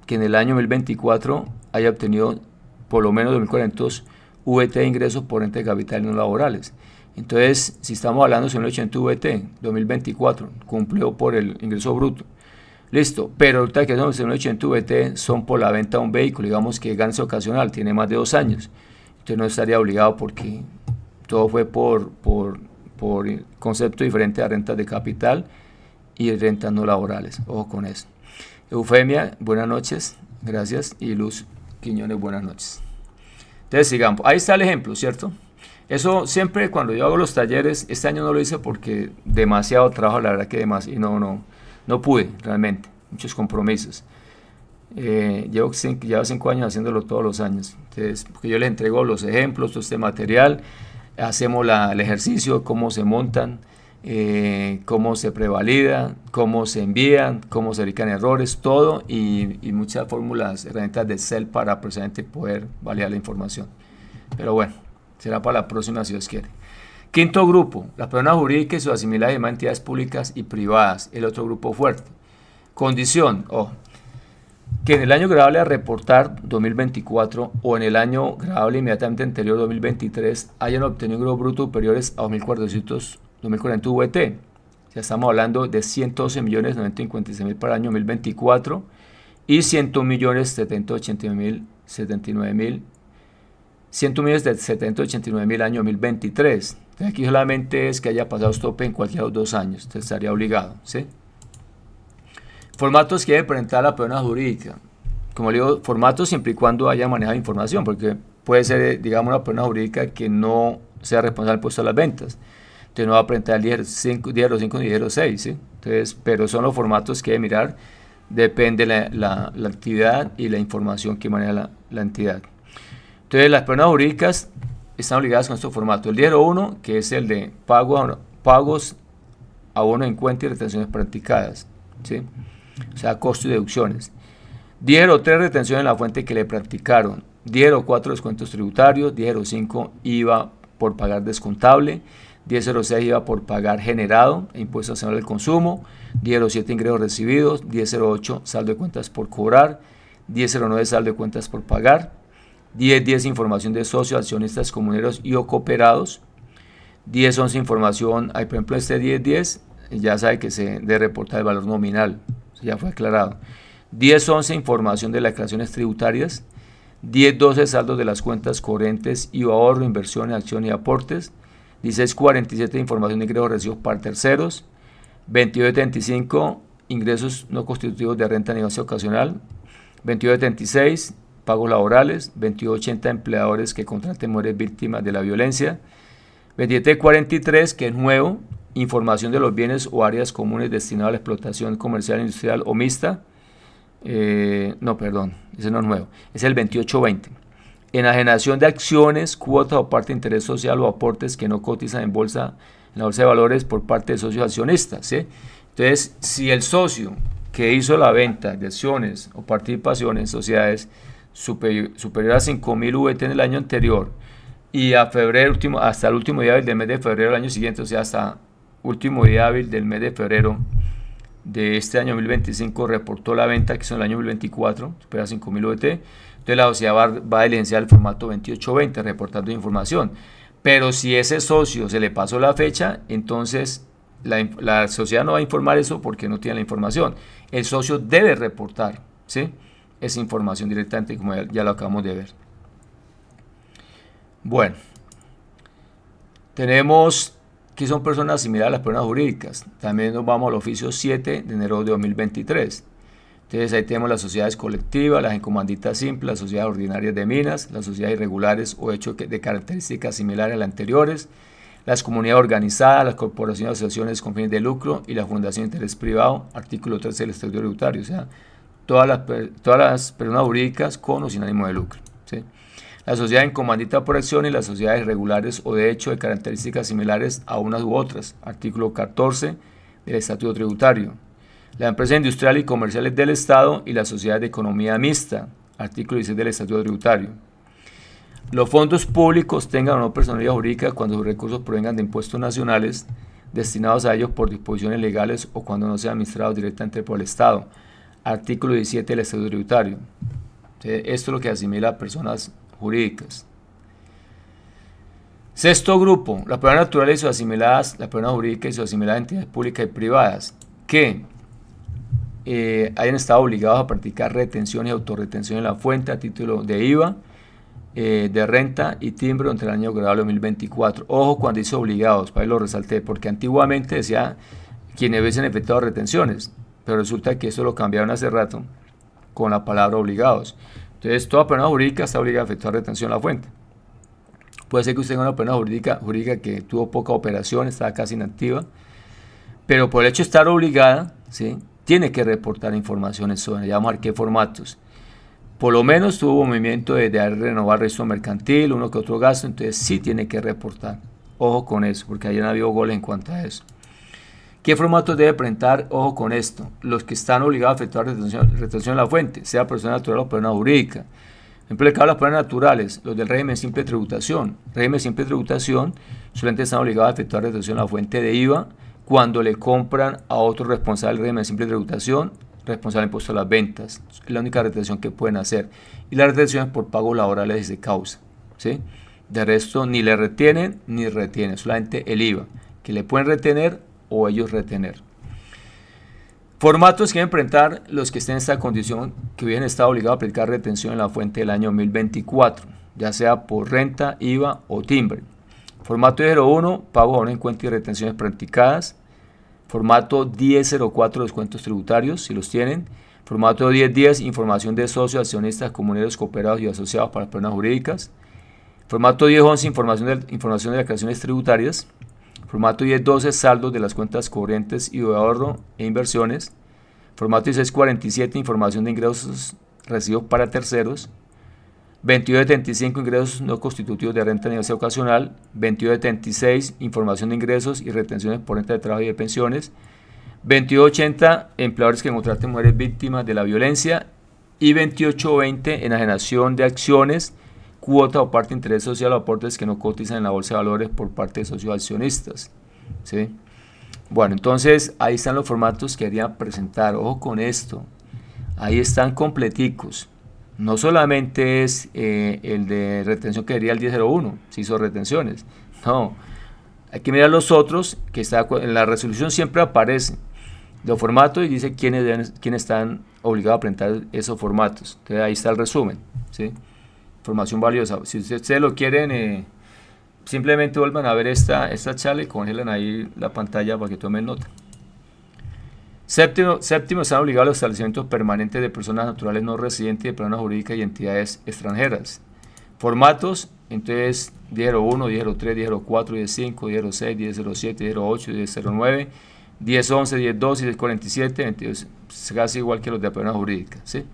que en el año 2024 haya obtenido por lo menos 2.400 VT de ingresos por renta de capital y no laborales. Entonces, si estamos hablando de 11.800 VT 2024, cumplió por el ingreso bruto. Listo, pero ahorita que son 11.800 VT son por la venta de un vehículo, digamos que ganancia ocasional, tiene más de 2 años. Entonces no estaría obligado porque todo fue por concepto diferente a rentas de capital y rentas no laborales. Ojo con eso. Eufemia, buenas noches, gracias. Y Luz Quiñones, buenas noches. Entonces sigamos, ahí está el ejemplo, ¿cierto? Eso siempre cuando yo hago los talleres, este año no lo hice porque demasiado trabajo, la verdad que demasiado, no pude realmente, muchos compromisos. Llevo 5 años haciéndolo todos los años, entonces, porque yo les entrego los ejemplos, todo este material, hacemos el ejercicio, cómo se montan, cómo se prevalida, cómo se envían, cómo se verifican errores, todo y muchas fórmulas, herramientas de Excel para precisamente poder validar la información. Pero bueno, será para la próxima si Dios quiere. Quinto grupo, las personas jurídicas y sus asimiladas y demás entidades públicas y privadas, el otro grupo fuerte. Condición, que en el año grabable a reportar 2024 o en el año grabable inmediatamente anterior 2023 hayan obtenido ingresos brutos superiores a 2.400 VT. Ya estamos hablando de 112.956.000 para el año 2024 y 100.789.000 año 2023. Entonces aquí solamente es que haya pasado tope en cualquiera de los 2 años. Entonces estaría obligado, ¿sí? Formatos que debe presentar la persona jurídica. Como le digo, formatos siempre y cuando haya manejado información, porque puede ser, digamos, una persona jurídica que no sea responsable del puesto de las ventas. Entonces no va a presentar el 1005 ni 1006, ¿sí? Entonces, pero son los formatos que debe mirar, depende la actividad y la información que maneja la entidad. Entonces las personas jurídicas están obligadas con estos formatos. El 1001, que es el de pagos, abono en cuenta y retenciones practicadas, ¿sí? O sea, costos y deducciones. 1003, retención en la fuente que le practicaron. 1004, descuentos tributarios. 1005, IVA por pagar descontable. 1006, IVA por pagar generado e impuesto nacional del consumo. 1007, ingresos recibidos. 1008, saldo de cuentas por cobrar. 1009, saldo de cuentas por pagar. 1010, información de socios, accionistas, comuneros y o cooperados. 1011, información, por ejemplo, este 1010 ya sabe que se debe reportar el valor nominal, ya fue aclarado. 1011, información de las declaraciones tributarias. 1012, saldos de las cuentas corrientes y ahorro, inversiones, acciones y aportes. 1647, información de ingresos recibidos para terceros. 2875, ingresos no constitutivos de renta ni negocio ocasional. 2876, pagos laborales. 2880, empleadores que contraten mujeres víctimas de la violencia. 2743, que es nuevo, información de los bienes o áreas comunes destinados a la explotación comercial, industrial o mixta. No, perdón, ese no es nuevo, es el 2820. Enajenación de acciones, cuotas o parte de interés social o aportes que no cotizan en la bolsa de valores por parte de socios accionistas, ¿sí? Entonces, si el socio que hizo la venta de acciones o participaciones en sociedades superior a 5.000 VT en el año anterior y a febrero hasta el último día del mes de febrero del año siguiente, o sea, hasta último día hábil del mes de febrero de este año 2025 reportó la venta que hizo en el año 2024, supera 5.000 VT, entonces la sociedad va a diligenciar el formato 2820 reportando información. Pero si ese socio se le pasó la fecha, entonces la sociedad no va a informar eso porque no tiene la información. El socio debe reportar, ¿sí?, esa información directamente, como ya lo acabamos de ver. Bueno, tenemos que son personas similares a las personas jurídicas. También nos vamos al oficio 7 de enero de 2023. Entonces ahí tenemos las sociedades colectivas, las encomanditas simples, las sociedades ordinarias de minas, las sociedades irregulares o hechos de características similares a las anteriores, las comunidades organizadas, las corporaciones y asociaciones con fines de lucro y la fundación de interés privado, artículo 13 del Estatuto Tributario, o sea, todas las personas jurídicas con o sin ánimo de lucro, ¿sí? La sociedad en comandita por acción y las sociedades regulares o de hecho de características similares a unas u otras, artículo 14 del Estatuto Tributario. La empresa industrial y comerciales del Estado y la sociedad de economía mixta, artículo 16 del Estatuto Tributario. Los fondos públicos tengan o no personalidad jurídica cuando sus recursos provengan de impuestos nacionales destinados a ellos por disposiciones legales o cuando no sean administrados directamente por el Estado, artículo 17 del Estatuto Tributario. Esto es lo que asimila a personas jurídicas. Sexto grupo, las personas naturales y sus asimiladas, las personas jurídicas y sus asimiladas entidades públicas y privadas, que hayan estado obligados a practicar retención y autorretención en la fuente a título de IVA, de renta y timbre durante el año grabable 2024. Ojo cuando dice obligados, para ahí lo resalté, porque antiguamente decía quienes hubiesen efectuado retenciones, pero resulta que eso lo cambiaron hace rato con la palabra obligados. Entonces toda persona jurídica está obligada a efectuar retención en la fuente. Puede ser que usted tenga una persona jurídica que tuvo poca operación, estaba casi inactiva, pero por el hecho de estar obligada, ¿sí?, tiene que reportar informaciones sobre, ya vamos a ver qué formatos. Por lo menos tuvo movimiento de renovar registro mercantil, uno que otro gasto, entonces sí tiene que reportar. Ojo con eso, porque ayer no ha habido goles en cuanto a eso. ¿Qué formatos debe presentar? Ojo con esto. Los que están obligados a efectuar retención en la fuente, sea persona natural o persona jurídica. Por ejemplo, el caso de las personas naturales, los del régimen simple de tributación. Régimen simple de tributación, solamente están obligados a efectuar retención en la fuente de IVA cuando le compran a otro responsable del régimen simple de tributación, responsable de impuesto a las ventas. Es la única retención que pueden hacer. Y la retención es por pagos laborales de causa, ¿sí? De resto, ni le retienen ni retienen, solamente el IVA, que le pueden retener o ellos retener. Formatos que deben presentar los que estén en esta condición, que hubieran estado obligados a aplicar retención en la fuente del año 2024, ya sea por renta, IVA o timbre. Formato 01, pago a una en cuenta y retenciones practicadas. Formato 1004, descuentos tributarios, si los tienen. Formato 1010, información de socios, accionistas, comuneros, cooperados y asociados para personas jurídicas. Formato 1011, información de declaraciones tributarias. Formato 1012, saldos de las cuentas corrientes y de ahorro e inversiones. Formato 1647, información de ingresos recibidos para terceros. 2275, ingresos no constitutivos de renta negocio ocasional. 2276, información de ingresos y retenciones por renta de trabajo y de pensiones. 2280, empleadores que contraten mujeres víctimas de la violencia. Y 2820, enajenación de acciones, cuota o parte de interés social o aportes que no cotizan en la bolsa de valores por parte de socios accionistas, ¿sí? Bueno, entonces ahí están los formatos que quería presentar. Ojo con esto, ahí están completicos. No solamente es el de retención que sería el 1001, si hizo retenciones. No, hay que mirar los otros, que está en la resolución siempre aparece los formatos y dice quiénes están obligados a presentar esos formatos. Entonces ahí está el resumen, ¿sí? Información valiosa. Si ustedes lo quieren, simplemente vuelvan a ver esta charla y congelan ahí la pantalla para que tomen nota. Séptimo, están obligados los establecimientos permanentes de personas naturales no residentes, de personas jurídicas y entidades extranjeras. Formatos, entonces 1001, 1003, 1004, 1005, 1006, 1007, 1008, 1009, 1011, 1012, 1047, entonces casi igual que los de personas jurídicas, ¿sí?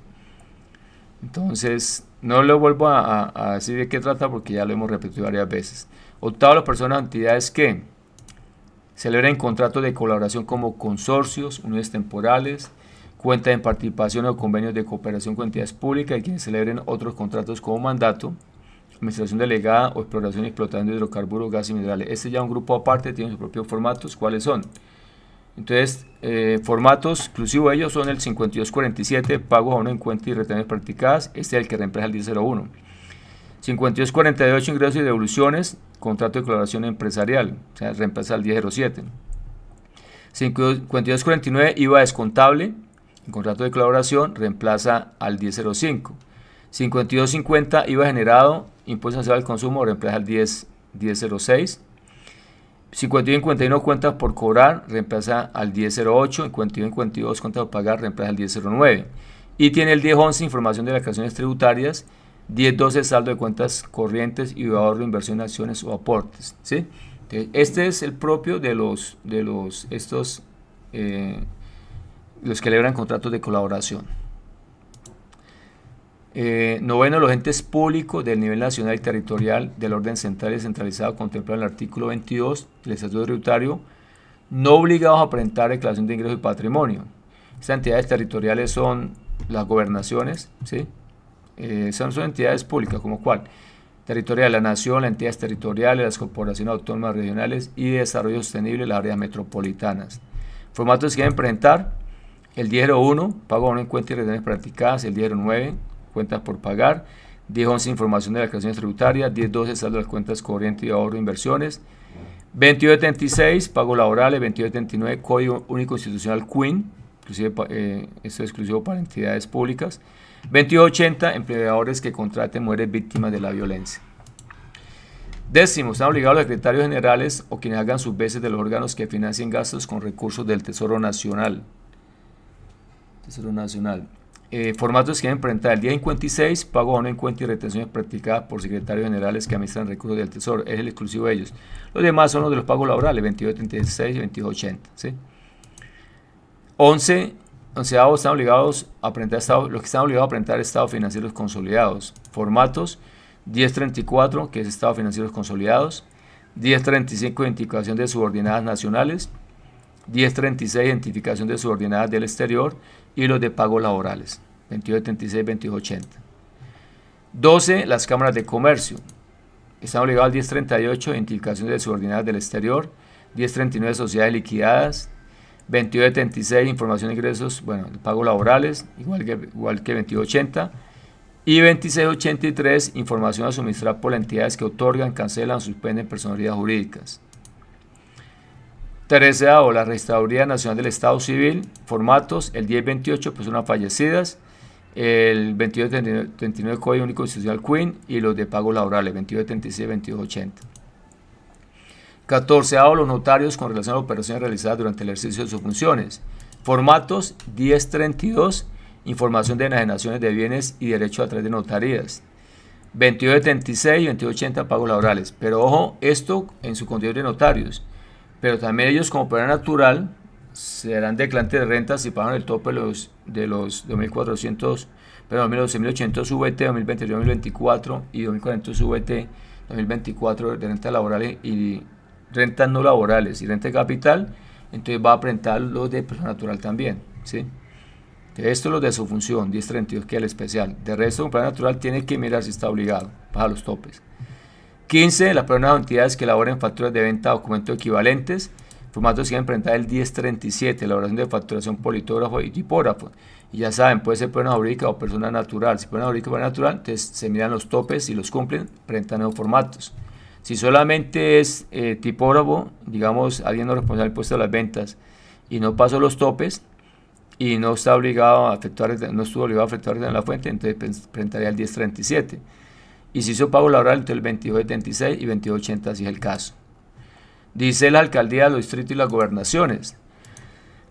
Entonces, no le vuelvo a decir de qué trata porque ya lo hemos repetido varias veces. Octavo, las personas o entidades que celebren contratos de colaboración como consorcios, uniones temporales, cuentas en participación o convenios de cooperación con entidades públicas y quienes celebren otros contratos como mandato, administración delegada o exploración y explotación de hidrocarburos, gas y minerales. Este ya es un grupo aparte, tiene sus propios formatos. ¿Cuáles son? Entonces, formatos exclusivos de ellos son el 5247, pagos a una en cuenta y retenciones practicadas. Este es el que reemplaza el 1001. 5248 ingresos y devoluciones, contrato de colaboración empresarial, o sea, reemplaza al 1007. 5249 IVA descontable, en contrato de colaboración, reemplaza al 1005. 5250 IVA generado, impuesto nacional al consumo, reemplaza al 1006. 5151 cuentas por cobrar, reemplaza al 1008. 5152 cuentas por pagar, reemplaza al 1009. Y tiene el 1011 información de declaraciones tributarias, 1012 saldo de cuentas corrientes y de ahorro, inversión, acciones o aportes, ¿sí? Entonces, este es el propio de los que celebran contratos de colaboración. Noveno, los entes públicos del nivel nacional y territorial del orden central y descentralizado contemplado en el artículo 22 del Estatuto Tributario, no obligados a presentar declaración de ingresos y patrimonio. Estas entidades territoriales son las gobernaciones, ¿sí? Son entidades públicas, como cuál: territorial, la nación, las entidades territoriales, las corporaciones autónomas regionales y de desarrollo sostenible, las áreas metropolitanas. Formatos que deben presentar: el 1001, pago bono en cuenta y retenciones practicadas; el 1009, cuentas por pagar; 1011, información de las declaraciones tributarias; 1012, saldo de las cuentas corrientes y ahorro, inversiones; 2276, pagos laborales; 2279, Código Único Institucional CUIN, inclusive esto es exclusivo para entidades públicas; 2280, empleadores que contraten mujeres víctimas de la violencia. Décimo, están obligados los secretarios generales o quienes hagan sus veces de los órganos que financien gastos con recursos del Tesoro Nacional. Formatos que deben presentar: el día 56, pago bono en cuenta y retenciones practicadas por secretarios generales que administran recursos del Tesoro, es el exclusivo de ellos. Los demás son los de los pagos laborales, 2276 y 2280, ¿sí? 11, están obligados a presentar los que están obligados a presentar estados financieros consolidados. Formatos: 1034, que es estados financieros consolidados; 1035, identificación de subordinadas nacionales; 1036, identificación de subordinadas del exterior; y los de pagos laborales, 2276, 2280. 12, las cámaras de comercio. Están obligados al 1038, identificación de subordinadas del exterior; 1039, sociedades liquidadas; 2276, información de ingresos, pagos laborales, igual que 2280. Y 2683, información a suministrar por las entidades que otorgan, cancelan, suspenden personalidades jurídicas. 13, la Registraduría Nacional del Estado Civil. Formatos: el 1028, personas fallecidas; el 2239, Código Único Institucional CUIN; y los de pagos laborales, 2276, 2280. 14, los notarios con relación a las operaciones realizadas durante el ejercicio de sus funciones. Formatos: 1032, información de enajenaciones de bienes y derechos a través de notarías; 2276 y 2280, pagos laborales. Pero ojo, esto en su condición de notarios. Pero también ellos, como persona natural, serán declarantes de rentas si pagan el tope de los 2.400, perdón, 12.800 VT 2023-2024 y 2.400 VT 2024 de rentas laborales y rentas no laborales y renta de capital. Entonces va a presentar los de persona natural también, ¿sí? Esto es lo de su función, 1032, que es el especial. De resto, un persona natural tiene que mirar si está obligado para los topes. 15, las personas o entidades que elaboren facturas de venta o documentos equivalentes. Formatos que deben presentar el 1037, elaboración de facturación por litógrafo y tipógrafo. Y ya saben, puede ser persona jurídica o persona natural. Si persona jurídica o persona natural, entonces se miran los topes, si los cumplen, presentan nuevos formatos. Si solamente es tipógrafo, digamos, alguien no responsable del impuesto de las ventas y no pasó los topes y no está obligado a efectuar, no estuvo obligado a efectuar en la fuente, entonces presentaría el 1037. Y si hizo pago laboral, entonces el 2276 y 2280, si es el caso. Dice la alcaldía, los distritos y las gobernaciones.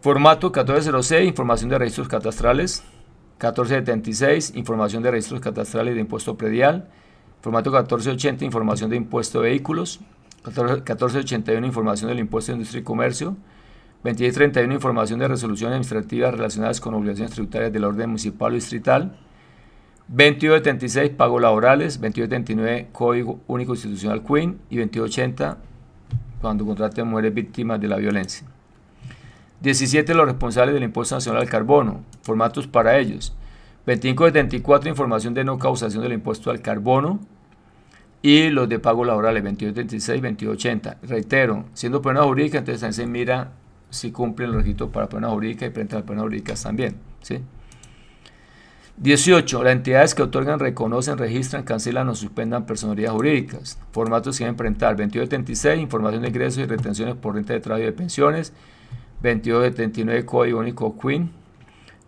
Formato: 1406, información de registros catastrales; 1476, información de registros catastrales de impuesto predial; formato: 1480, información de impuesto de vehículos; 1481, información del impuesto de industria y comercio; 2631, información de resoluciones administrativas relacionadas con obligaciones tributarias del orden municipal o distrital; 2276, pagos laborales; 2279, Código Único Institucional CUIN; y 2280, cuando contraten mujeres víctimas de la violencia. 17, los responsables del impuesto nacional al carbono. Formatos para ellos: 2574, información de no causación del impuesto al carbono; y los de pagos laborales, 2236, 2280. Reitero, siendo persona jurídica, entonces también se mira si cumplen los requisitos para persona jurídica y frente a las personas jurídicas también, ¿sí? 18. Las entidades que otorgan, reconocen, registran, cancelan o suspendan personalidades jurídicas. Formatos que deben presentar. 2276, información de ingresos y retenciones por renta de trabajo y de pensiones. 2279, Código Único QUIN.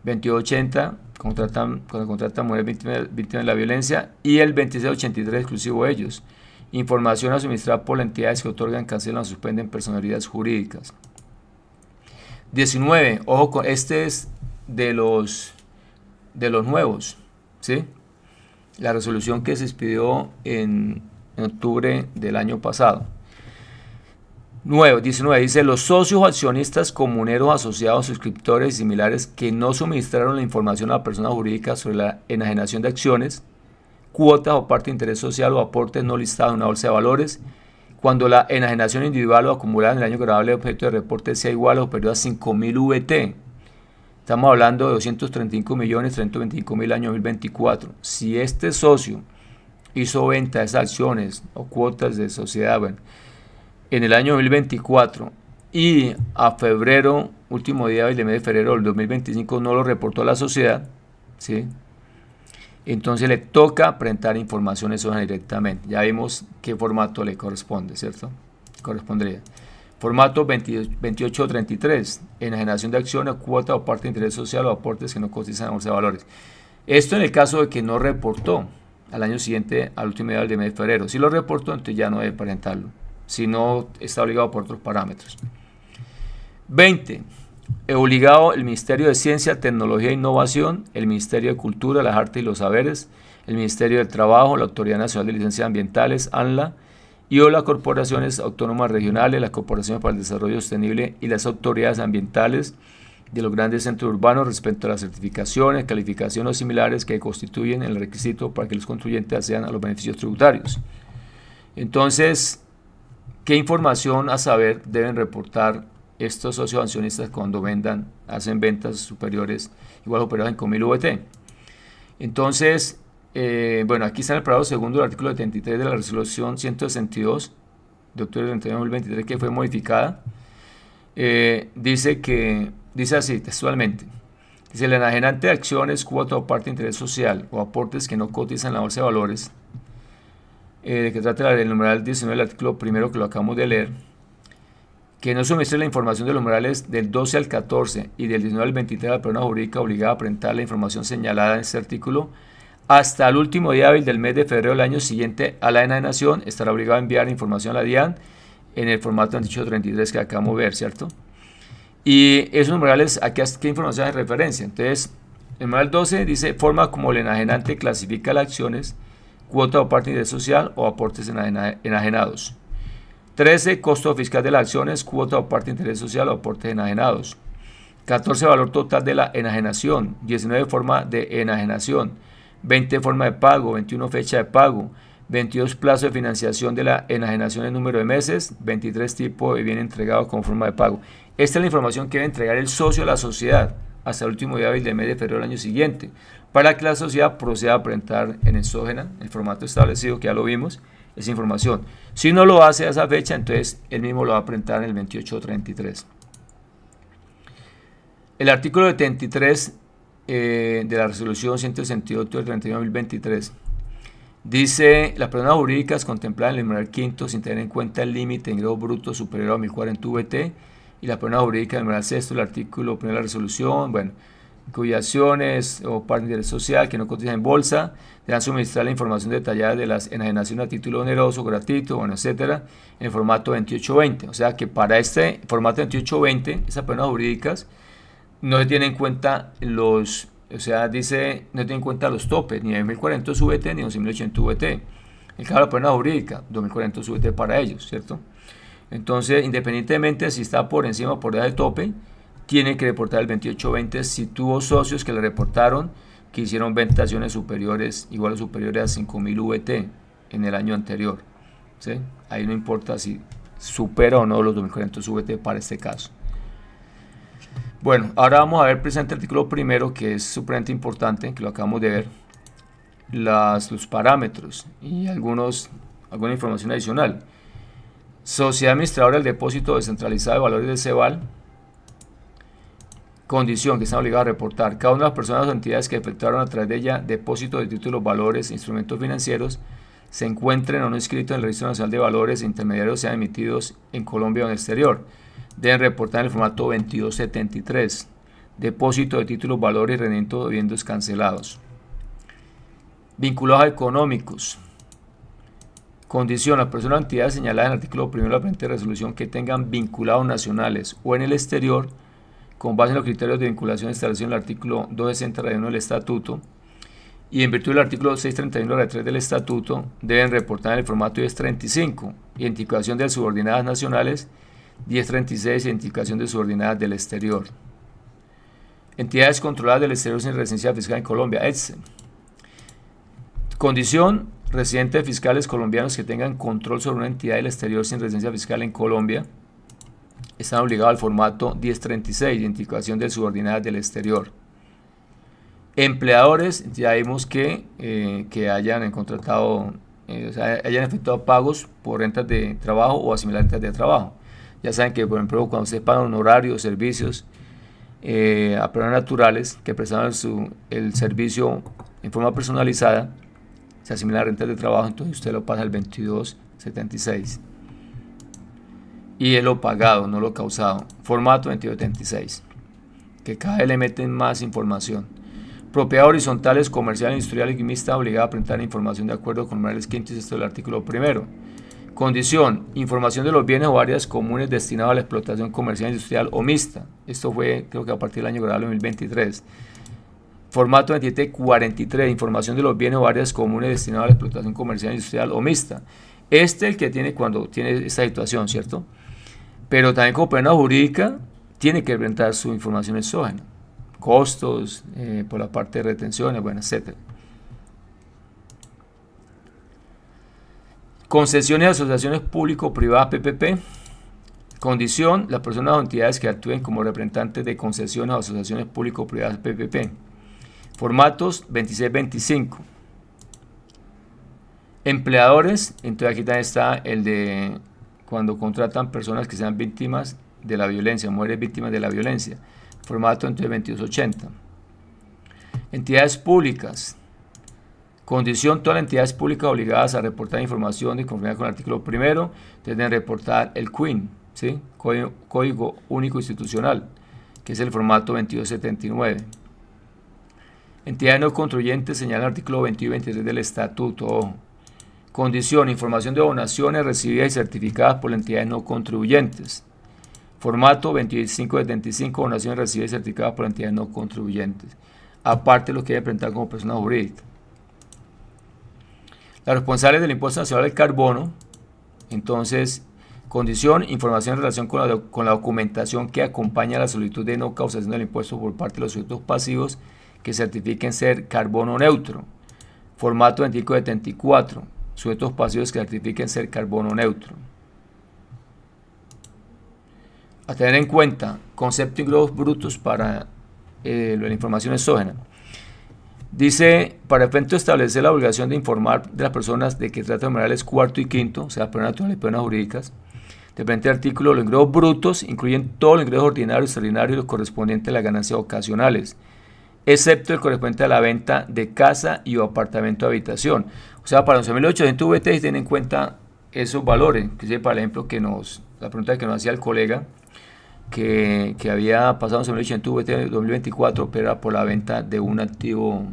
2280, cuando contratan mujeres víctimas de la violencia. Y el 2683, exclusivo de ellos. Información a suministrar por las entidades que otorgan, cancelan o suspenden personalidades jurídicas. 19. Ojo, con este es de los nuevos, ¿sí? La resolución que se expidió en octubre del año pasado. 19 dice: los socios o accionistas, comuneros, asociados, suscriptores y similares que no suministraron la información a la persona jurídica sobre la enajenación de acciones, cuotas o parte de interés social o aportes no listados en una bolsa de valores, cuando la enajenación individual o acumulada en el año grabable de objeto de reporte sea igual o superior a 5.000 VT. Estamos hablando de 235.325.000 año 2024. Si este socio hizo venta de esas acciones o cuotas de sociedad, bueno, en el año 2024 y a febrero, último día del mes de febrero del 2025, no lo reportó a la sociedad, ¿sí? Entonces le toca presentar información exógena directamente. Ya vimos qué formato le corresponde, ¿cierto? Correspondería. Formato 2833, enajenación de acciones, cuota o parte de interés social o aportes que no cotizan en bolsa de valores. Esto en el caso de que no reportó al año siguiente, al último día del mes de febrero. Si lo reportó, entonces ya no debe presentarlo, si no está obligado por otros parámetros. 20. Obligado el Ministerio de Ciencia, Tecnología e Innovación, el Ministerio de Cultura, las Artes y los Saberes, el Ministerio del Trabajo, la Autoridad Nacional de Licencias Ambientales, ANLA, y o las corporaciones autónomas regionales, las corporaciones para el desarrollo sostenible y las autoridades ambientales de los grandes centros urbanos respecto a las certificaciones, calificaciones o similares que constituyen el requisito para que los contribuyentes accedan a los beneficios tributarios. Entonces, ¿qué información a saber deben reportar estos socios accionistas cuando hacen ventas superiores, igual superiores a 5.000 VT? Entonces, bueno, aquí está en el párrafo segundo del artículo 73 de la resolución 162 de octubre de 2023, que fue modificada. Dice así textualmente: dice, el enajenante de acciones, cuota o parte de interés social o aportes que no cotizan en la bolsa de valores, que trata del numeral 19 del artículo primero que lo acabamos de leer, que no suministre la información de los numerales del 12 al 14 y del 19 al 23 a la persona jurídica obligada a presentar la información señalada en este artículo hasta el último día hábil del mes de febrero del año siguiente a la enajenación, estará obligado a enviar información a la DIAN en el formato 2833 que acabamos de ver, ¿cierto? Y esos numerales, ¿a qué información hace referencia? Entonces, el numeral 12 dice: forma como el enajenante clasifica las acciones, cuota o parte de interés social o aportes enajenados. 13. Costo fiscal de las acciones, cuota o parte de interés social o aportes enajenados. 14. Valor total de la enajenación. 19. Forma de enajenación. 20. Forma de pago. 21. Fecha de pago. 22. Plazo de financiación de la enajenación en número de meses. 23. Tipo de bien entregado con forma de pago. Esta es la información que debe entregar el socio a la sociedad hasta el último día hábil del mes de febrero del año siguiente, para que la sociedad proceda a presentar en exógena, el formato establecido, que ya lo vimos, esa información. Si no lo hace a esa fecha, entonces él mismo lo va a presentar en el 2833. El artículo 73 de la resolución 168 del 31 de 2023 dice: las personas jurídicas contempladas en el numeral quinto sin tener en cuenta el límite de ingresos brutos superior a 1.040 VT, y las personas jurídicas en el numeral sexto del artículo primero de la resolución, bueno, cuyas acciones o parte de interés social que no cotizan en bolsa, deberán suministrar la información detallada de las enajenaciones a título oneroso, gratuito, bueno, etcétera, en el formato 2820. O sea que para este formato 2820, esas personas jurídicas no se tienen en cuenta los, o sea, dice, no tienen en cuenta los topes, ni de 1.040 VT ni 11.080 VT. El caso de la persona jurídica, 2.040 VT para ellos, ¿cierto? Entonces, independientemente si está por encima o por debajo del tope, tiene que reportar el 2820 si tuvo socios que le reportaron que hicieron ventas superiores, igual o superiores a 5.000 VT en el año anterior, ¿sí? Ahí no importa si supera o no los 2.040 VT para este caso. Bueno, ahora vamos a ver presente el artículo primero, que es supremamente importante, que lo acabamos de ver, los parámetros y alguna información adicional. Sociedad Administradora del Depósito Descentralizado de Valores de CEVAL, Condición que están obligados a reportar. Cada una de las personas o entidades que efectuaron a través de ella depósitos de títulos, valores e instrumentos financieros se encuentren o no inscritos en el Registro Nacional de Valores e intermediarios sean emitidos en Colombia o en el exterior. Deben reportar en el formato 2273. Depósito de títulos, valores y rendimiento de dividendos cancelados. Vinculados económicos. Condición: las personas o entidades señaladas en el artículo 1 de la presente resolución que tengan vinculados nacionales o en el exterior, con base en los criterios de vinculación establecidos en el artículo 261 del Estatuto y en virtud del artículo 631 de la 3 del Estatuto, deben reportar en el formato 1035, identificación de subordinadas nacionales, 1036, identificación de subordinadas del exterior. Entidades controladas del exterior sin residencia fiscal en Colombia, ETSE. Condición: residentes fiscales colombianos que tengan control sobre una entidad del exterior sin residencia fiscal en Colombia están obligados al formato 1036, identificación de subordinadas del exterior. Empleadores, ya vimos que hayan contratado, o sea, hayan efectuado pagos por rentas de trabajo o asimilar rentas de trabajo. Ya saben que, por ejemplo, cuando ustedes pagan honorarios, servicios a personas naturales que prestaron el servicio en forma personalizada, se asimila a rentas de trabajo, entonces usted lo pasa al 2276. Y es lo pagado, no lo causado. Formato 2276. Que cada vez le meten más información. Propiedades horizontales, comerciales, industriales y mixtas obligadas a presentar información de acuerdo con numerales 5 y 6 del artículo 1. Condición: información de los bienes o áreas comunes destinados a la explotación comercial, industrial o mixta. Esto fue, creo que a partir del año grabado 2023. Formato 2743, información de los bienes o áreas comunes destinados a la explotación comercial, industrial o mixta. Este es el que tiene cuando tiene esta situación, ¿cierto? Pero también como persona jurídica tiene que presentar su información exógena, costos, por la parte de retenciones, bueno, etc. Concesiones y asociaciones público-privadas PPP. Condición: las personas o entidades que actúen como representantes de concesiones o asociaciones público-privadas PPP. Formatos 2625. Empleadores, entonces aquí también está el de cuando contratan personas que sean víctimas de la violencia, mujeres víctimas de la violencia. Formato entonces 2280. Entidades públicas. Condición: todas las entidades públicas obligadas a reportar información de conformidad con el artículo 1 deben reportar el CUIN, ¿sí? Código Único Institucional, que es el formato 2279. Entidades no contribuyentes señala el artículo 21 y 23 del Estatuto. Ojo. Condición: información de donaciones recibidas y certificadas por las entidades no contribuyentes. Formato 2575, donaciones recibidas y certificadas por las entidades no contribuyentes. Aparte lo que debe presentar como persona jurídica. Las responsables del impuesto nacional del carbono, entonces, condición: información en relación con la documentación que acompaña a la solicitud de no causación del impuesto por parte de los sujetos pasivos que certifiquen ser carbono neutro. Formato 2574, sujetos pasivos que certifiquen ser carbono neutro. A tener en cuenta: concepto y ingresos brutos para la información exógena. Dice: para efecto de establecer la obligación de informar de las personas de que trata de numerales cuarto y quinto, o sea, personas naturales y personas jurídicas, de frente artículo, los ingresos brutos incluyen todos los ingresos ordinarios, extraordinarios y los correspondientes a las ganancias ocasionales, excepto el correspondiente a la venta de casa y o apartamento de habitación. O sea, para 11.800 VT, si tienen en cuenta esos valores, que para el ejemplo la pregunta que nos hacía el colega, que había pasado 11.800 VT en el 2024, pero era por la venta de un activo,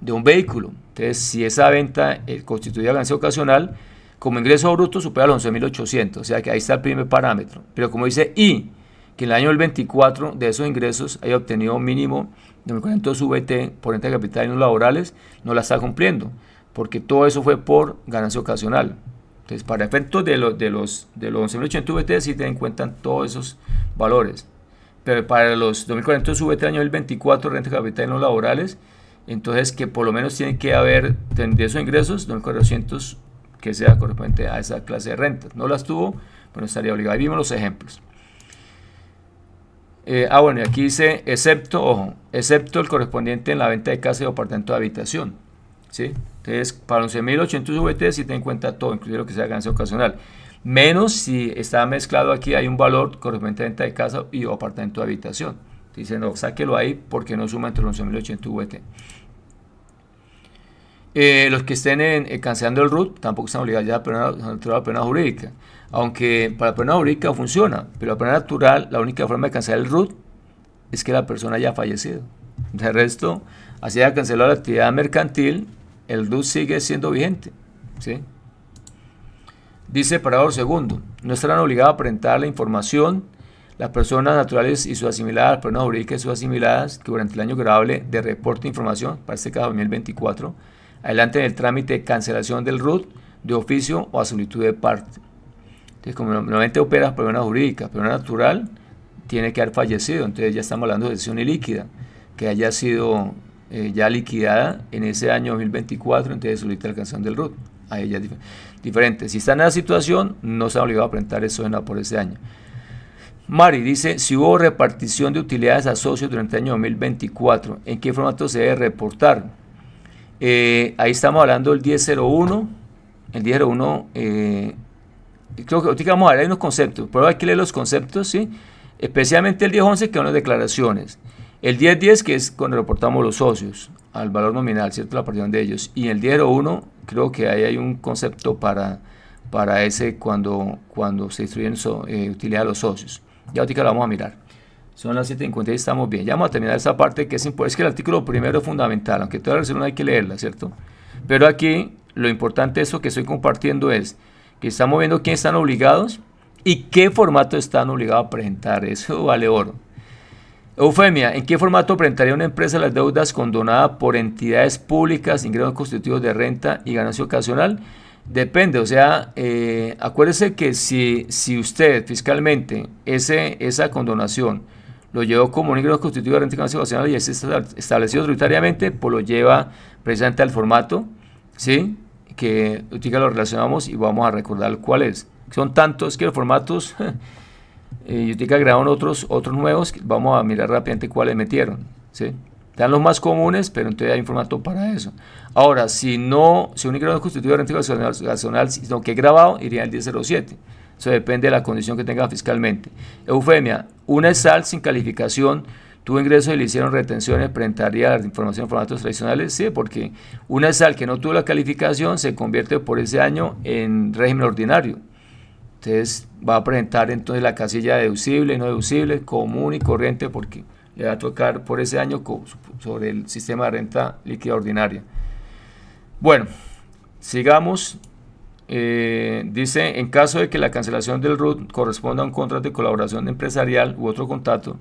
de un vehículo. Entonces, si esa venta constituía ganancia ocasional, como ingreso bruto supera los 11.800, o sea que ahí está el primer parámetro. Pero como dice I, que en el año del 24 de esos ingresos haya obtenido mínimo de 1.400 VT por renta de capital y no laborales, no la está cumpliendo, porque todo eso fue por ganancia ocasional. Entonces, para efectos de los 11.800 VT, sí ten en cuenta todos esos valores. Pero para los 2.400 VT año del 24, renta de capital y no laborales, entonces que por lo menos tiene que haber de esos ingresos 2.400 que sea correspondiente a esa clase de rentas. No las tuvo, bueno, estaría obligado. Ahí vimos los ejemplos. Bueno, y aquí dice excepto, ojo, excepto el correspondiente en la venta de casa y apartamento de habitación, ¿sí? Entonces, para 11.800 VT, si ten en cuenta todo, inclusive lo que sea ganancia ocasional. Menos si está mezclado aquí, hay un valor correspondiente a venta de casa y o apartamento de habitación. Dice, no, sáquelo ahí porque no suma entre los 11.080 VT. Los que estén cancelando el RUT tampoco están obligados ya a la persona jurídica. Aunque para la persona jurídica funciona, pero la persona natural, la única forma de cancelar el RUT es que la persona haya fallecido. De resto, así haya cancelado la actividad mercantil, el RUT sigue siendo vigente, ¿sí? Dice parágrafo segundo, no estarán obligados a presentar la información las personas naturales y sus asimiladas, las personas jurídicas y sus asimiladas que durante el año grabable de reporte de información, para este caso 2024, adelante en el trámite de cancelación del RUT de oficio o a solicitud de parte. Entonces, como normalmente opera persona jurídica, persona natural, tiene que haber fallecido. Entonces ya estamos hablando de decisión ilíquida, que haya sido ya liquidada en ese año 2024, entonces solicita la cancelación del RUT. Ahí ya es diferente. Si está en esa situación, no se ha obligado a presentar eso por ese año. Mari dice, si hubo repartición de utilidades a socios durante el año 2024, ¿en qué formato se debe reportar? Ahí estamos hablando del 1001. El 1001, creo que ahorita vamos a ver, hay unos conceptos, pero hay que leer los conceptos, ¿sí? Especialmente el 1011, que son las declaraciones. El 1010, que es cuando reportamos los socios al valor nominal, ¿cierto? La partición de ellos. Y el 1001, creo que ahí hay un concepto para ese cuando se distribuyen utilidades a los socios. Ya ahorita lo vamos a mirar. Son las 7:50 y estamos bien. Ya vamos a terminar esa parte que es importante. Es que el artículo primero es fundamental, aunque toda la resolución hay que leerla, ¿cierto? Pero aquí lo importante de eso que estoy compartiendo es que estamos viendo quiénes están obligados y qué formato están obligados a presentar. Eso vale oro. Eufemia, ¿en qué formato presentaría una empresa las deudas condonadas por entidades públicas, ingresos constitutivos de renta y ganancia ocasional? Depende, o sea, acuérdese que si usted fiscalmente esa condonación lo llevó como un ingreso constitutivo de renta y ganancia ocasional y es establecido tributariamente, pues lo lleva precisamente al formato, ¿sí? Que ahorita lo relacionamos y vamos a recordar cuál es. Son tantos que los formatos, y ahorita agregaron otros nuevos, vamos a mirar rápidamente cuáles metieron, ¿sí? Están los más comunes, pero entonces hay un formato para eso. Ahora, si un ingreso constitutivo de renta ocasional, sino que es grabado, iría al 1007. Eso depende de la condición que tenga fiscalmente. Eufemia, una SAL sin calificación tuvo ingresos y le hicieron retenciones, presentaría la información en formatos tradicionales. Sí, porque una SAL que no tuvo la calificación se convierte por ese año en régimen ordinario. Entonces va a presentar entonces la casilla deducible, no deducible, común y corriente, porque le va a tocar por ese año sobre el sistema de renta líquida ordinaria. Bueno, sigamos. Dice, en caso de que la cancelación del RUT corresponda a un contrato de colaboración empresarial u otro contrato,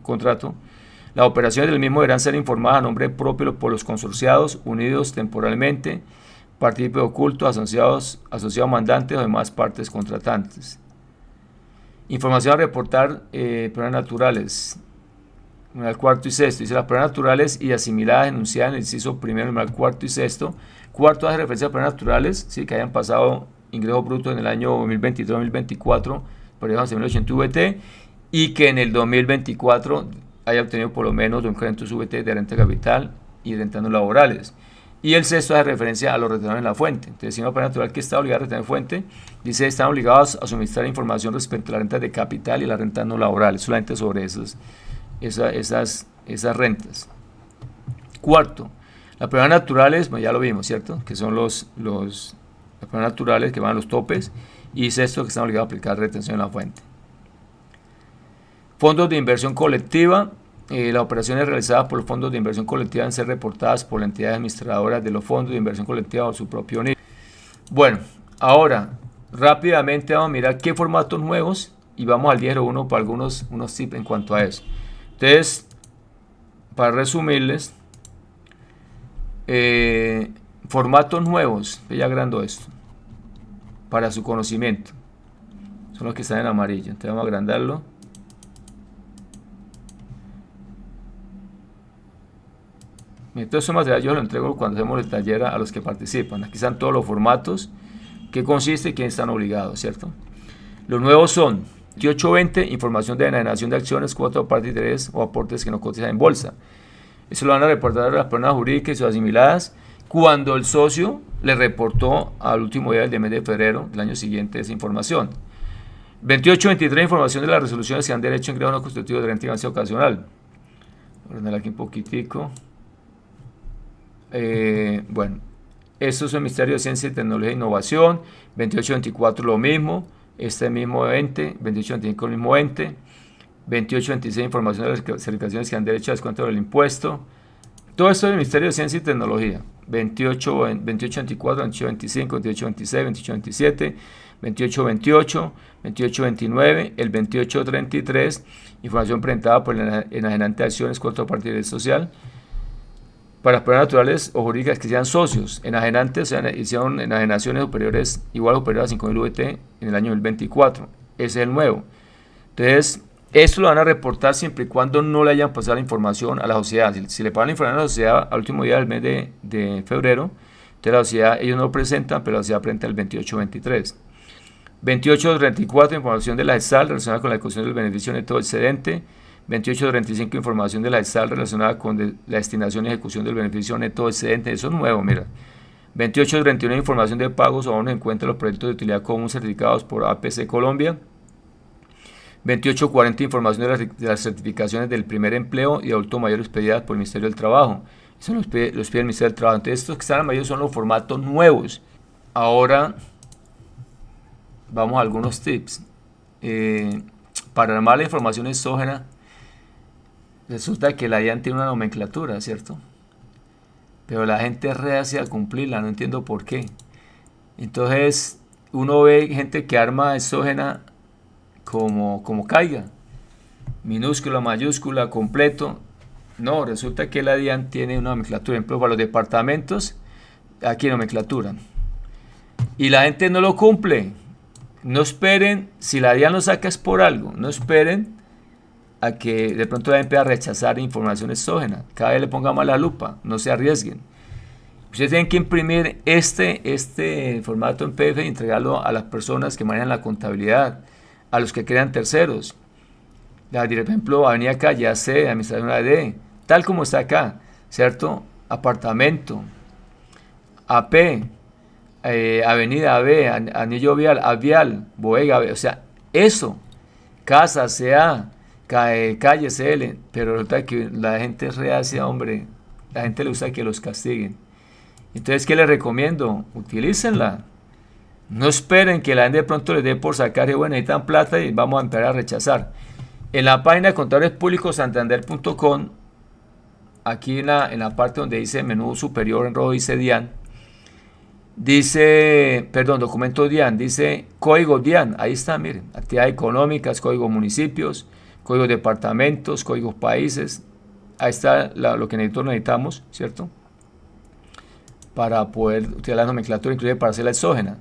las operaciones del mismo deberán ser informadas a nombre propio por los consorciados unidos temporalmente, partícipe oculto, asociados mandantes o demás partes contratantes. Información a reportar, personas naturales. Numeral cuarto y sexto, dice las personas naturales y asimiladas enunciadas en el inciso primero, numeral cuarto y sexto. Cuarto hace referencia a personas naturales, sí, que hayan pasado ingresos brutos en el año 2023-2024 por debajo de 11.080 VT y que en el 2024 haya obtenido por lo menos 2.500 VT de renta capital y renta no laborales. Y el sexto hace referencia a los retenedores en la fuente. Entonces, si una persona natural que está obligada a retener fuente, dice están obligados a suministrar información respecto a la renta de capital y la renta no laboral, solamente sobre esas rentas. Cuarto, las personas naturales, bueno, ya lo vimos, ¿cierto? Que son las personas naturales que van a los topes. Y sexto, que están obligados a aplicar retención en la fuente. Fondos de inversión colectiva. Las operaciones realizadas por los fondos de inversión colectiva deben ser reportadas por la entidad administradora de los fondos de inversión colectiva o su propio nivel. Bueno, ahora rápidamente vamos a mirar qué formatos nuevos y vamos al 10.1 para unos tips en cuanto a eso. Entonces, para resumirles, formatos nuevos, estoy agrandando esto para su conocimiento, son los que están en amarillo. Entonces vamos a agrandarlo. Entonces, eso material yo lo entrego cuando hacemos el taller a los que participan. Aquí están todos los formatos, qué consiste y quiénes están obligados, ¿cierto? Los nuevos son 1820, información de enajenación de acciones, cuota o parte de interés o aportes que no cotizan en bolsa. Eso lo van a reportar a las personas jurídicas y sus asimiladas cuando el socio le reportó al último día del mes de febrero del año siguiente esa información. 2823, información de las resoluciones que dan derecho a ingreso no constitutivo de renta y ganancia ocasional. ordenar aquí un poquitico. Bueno, estos son el Ministerio de Ciencia, Tecnología e Innovación. 2824 lo mismo, este mismo ente. 2825 el mismo ente. 2826 información de las certificaciones que han derecho a descuento del impuesto. Todo esto es el Ministerio de Ciencia y Tecnología. 2824, 2825, 2826, 2827, 2828, 2829, el 2833, información presentada por el enajenante de acciones contrapartida social para las personas naturales o jurídicas que sean socios. Enajenantes hicieron enajenaciones superiores, igual o superiores a 5.000 VT en el año 2024. Ese es el nuevo. Entonces, esto lo van a reportar siempre y cuando no le hayan pasado la información a la sociedad. Si le pagan la información a la sociedad al último día del mes de febrero, entonces la sociedad, ellos no lo presentan, pero la sociedad presenta el 28-23. 28-34, información de la ESAL relacionada con la ejecución del beneficio neto excedente. 28-35, información de la ESAL relacionada con la destinación y ejecución del beneficio neto excedente. Eso es nuevo, mira. 28-31, información de pagos o aún en cuenta los proyectos de utilidad común certificados por APC Colombia. 2840, información de las certificaciones del primer empleo y adulto mayor expedidas por el Ministerio del Trabajo. Eso los pide el Ministerio del Trabajo. Entonces, estos que están amarillos son los formatos nuevos. Ahora, vamos a algunos tips. Para armar la información exógena, resulta que la DIAN tiene una nomenclatura, ¿cierto? Pero la gente es reacia a cumplirla, no entiendo por qué. Entonces, uno ve gente que arma exógena como caiga, minúscula, mayúscula, completo. No, resulta que la DIAN tiene una nomenclatura. Por ejemplo, para los departamentos, aquí hay nomenclatura. Y la gente no lo cumple. No esperen, si la DIAN lo saca es por algo. No esperen a que de pronto la empiece a rechazar información exógena. Cada vez le ponga más la lupa, no se arriesguen. Ustedes tienen que imprimir este formato en PDF y entregarlo a las personas que manejan la contabilidad, a los que crean terceros. Por ejemplo, Avenida Calle AC, Administración AD, tal como está acá, ¿cierto? Apartamento, AP, Avenida AB, Anillo Vial, Avial, Bodega, o sea, eso, Casa, CA, Calle CL, pero resulta que la gente es reacia, hombre, la gente le gusta que los castiguen. Entonces, ¿qué les recomiendo? Utilícenla. No esperen que la gente de pronto les dé por sacar, bueno, necesitan plata y vamos a empezar a rechazar. En la página de contadores públicos santander.com, aquí en la parte donde dice menú superior en rojo dice DIAN, dice, perdón, documento DIAN, dice código DIAN, ahí está, miren, actividades económicas, código municipios, código departamentos, códigos países, ahí está lo que necesitamos, ¿cierto? Para poder utilizar la nomenclatura, inclusive para hacer la exógena.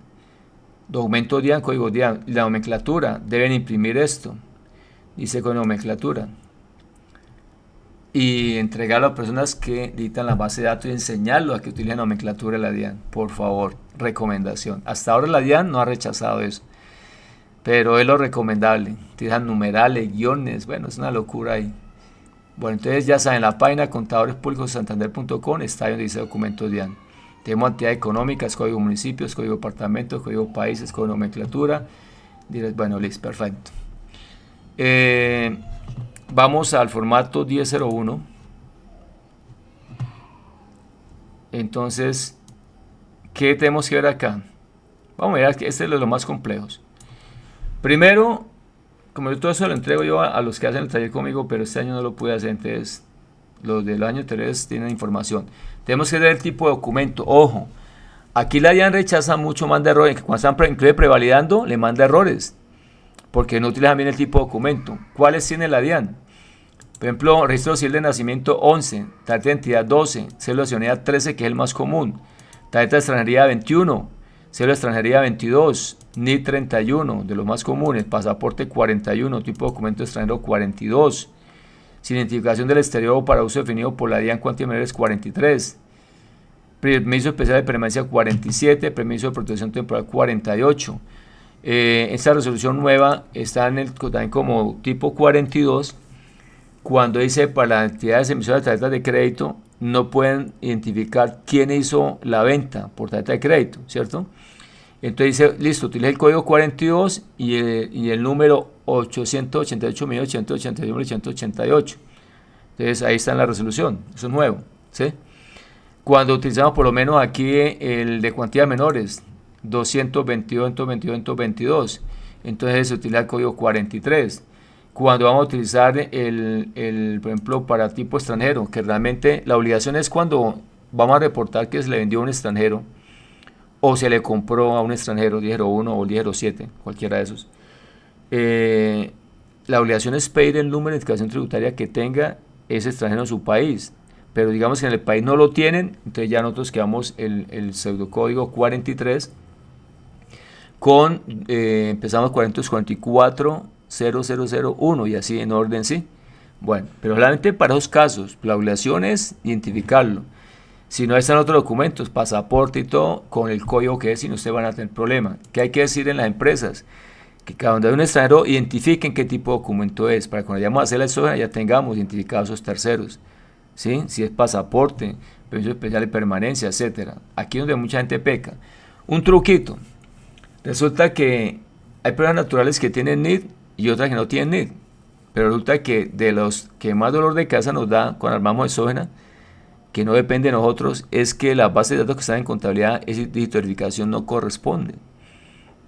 Documento DIAN, código DIAN, la nomenclatura, deben imprimir esto, dice con nomenclatura, y entregarlo a personas que editan la base de datos y enseñarlo a que utilicen la nomenclatura de la DIAN, por favor, recomendación. Hasta ahora la DIAN no ha rechazado eso, pero es lo recomendable. Utilizan numerales, guiones, bueno, es una locura ahí. Bueno, entonces ya saben, la página contadorespublicosantander.com está donde dice documento DIAN. Tenemos actividades económicas, código municipios, código departamentos, código países, código nomenclatura. Bueno, listo, perfecto. Vamos al formato 1001. Entonces, ¿qué tenemos que ver acá? Vamos a ver que este es de los más complejos. Primero, como yo todo eso lo entrego yo a los que hacen el taller conmigo, pero este año no lo pude hacer, entonces los del año 3 tienen información. Tenemos que ver el tipo de documento. Ojo, aquí la DIAN rechaza mucho, manda errores. Cuando están incluye prevalidando, le manda errores, porque no utilizan bien el tipo de documento. ¿Cuáles tiene la DIAN? Por ejemplo, registro civil de nacimiento 11, tarjeta de identidad 12, cédula de ciudadanía 13, que es el más común, tarjeta de extranjería 21, cédula de extranjería 22, NID 31, de los más comunes, pasaporte 41, tipo de documento extranjero 42, sin identificación del exterior o para uso definido por la DIAN cuantía menores 43, permiso especial de permanencia 47, permiso de protección temporal 48. Esta resolución nueva está también como tipo 42, cuando dice para las entidades emisoras de tarjetas de crédito no pueden identificar quién hizo la venta por tarjeta de crédito, ¿cierto? Entonces dice, listo, utiliza el código 42 y el número 888.881.888. Entonces ahí está en la resolución, eso es nuevo, ¿sí? Cuando utilizamos por lo menos aquí el de cuantías menores, 222, 222, entonces se utiliza el código 43. Cuando vamos a utilizar por ejemplo, para tipo extranjero, que realmente la obligación es cuando vamos a reportar que se le vendió a un extranjero o se le compró a un extranjero, el 1 o el 7, cualquiera de esos. La obligación es pedir el número de identificación tributaria que tenga ese extranjero en su país, pero digamos que en el país no lo tienen, entonces ya nosotros quedamos el pseudocódigo 43 con, empezamos 444 0001 y así en orden, sí. Bueno, pero realmente para esos casos la obligación es identificarlo. Si no están otros documentos, pasaporte y todo, con el código que es, si no ustedes van a tener problema. ¿Qué hay que decir en las empresas? Que cada donde hay un extranjero identifiquen qué tipo de documento es, para que cuando vayamos a hacer la exógena ya tengamos identificados esos terceros, ¿sí? Si es pasaporte, permiso especial de permanencia, etcétera. Aquí es donde mucha gente peca. Un truquito. Resulta que hay personas naturales que tienen NID y otras que no tienen NID. Pero resulta que de los que más dolor de cabeza nos da cuando armamos exógena, que no depende de nosotros, es que las bases de datos que están en contabilidad, esa dígito de verificación no corresponde,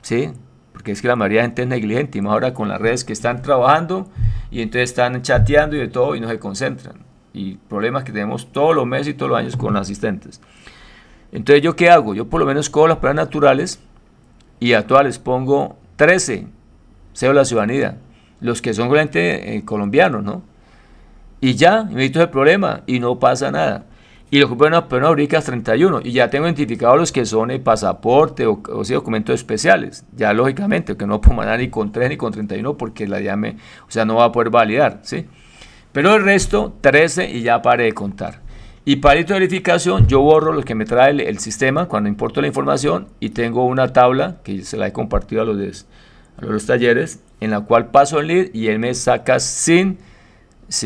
¿sí? Porque es que la mayoría de gente es negligente, y más ahora con las redes que están trabajando y entonces están chateando y de todo y no se concentran. Y problemas que tenemos todos los meses y todos los años con asistentes. Entonces, ¿yo qué hago? Yo por lo menos cojo las personas naturales y a todas les pongo 13, cédula de ciudadanía, los que son realmente colombianos, ¿no? Y ya, me evito el problema y no pasa nada. Y los que ponen personas jurídicas 31, y ya tengo identificados los que son el pasaporte o sí, documentos especiales. Ya lógicamente, que no puedo mandar ni con 3 ni con 31 porque la llame, o sea, no va a poder validar, ¿sí? Pero el resto, 13 y ya paré de contar. Y para de verificación, yo borro lo que me trae el sistema cuando importo la información y tengo una tabla que se la he compartido a los talleres, en la cual paso el NID y él me saca sin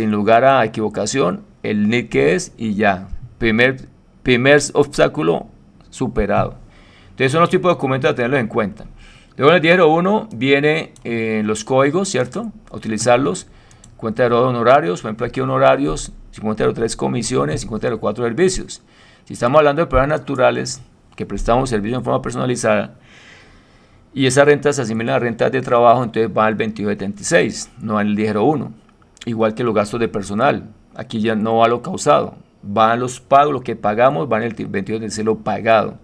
lugar a equivocación el NID que es y ya. Primer obstáculo superado. Entonces son los tipos de documentos a tenerlos en cuenta. Luego en el 1001 viene los códigos, ¿cierto? A utilizarlos. Cuenta de honorarios, por ejemplo aquí honorarios, 5003 comisiones, 5004 servicios. Si estamos hablando de personas naturales que prestamos servicio en forma personalizada y esa renta se asimila a rentas de trabajo, entonces va al 2276, no al 1001. Igual que los gastos de personal, aquí ya no va lo causado, van los pagos, lo que pagamos va en el 2276 lo pagado,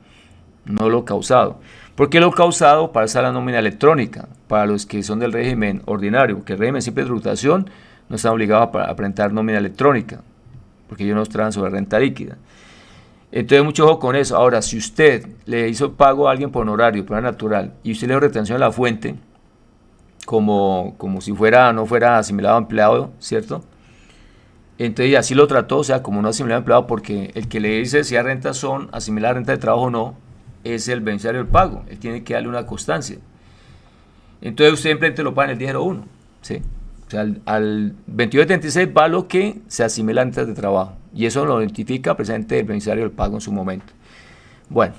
no lo causado. ¿Por qué lo causado? Para usar la nómina electrónica, para los que son del régimen ordinario, porque el régimen simple de tributación no están obligados a presentar nómina electrónica, porque ellos nos traen sobre renta líquida. Entonces mucho ojo con eso. Ahora, si usted le hizo pago a alguien por honorario, por natural, y usted le dio retención a la fuente, como si no fuera asimilado a empleado, ¿cierto? Entonces así lo trató, o sea, como no asimilado a empleado, porque el que le dice si las rentas son asimiladas a renta de trabajo o no, es el beneficiario del pago, él tiene que darle una constancia. Entonces usted simplemente lo paga en el 1001, ¿sí? O sea, al 2276 va lo que se asimila a rentas de trabajo, y eso lo identifica precisamente el beneficiario del pago en su momento. Bueno,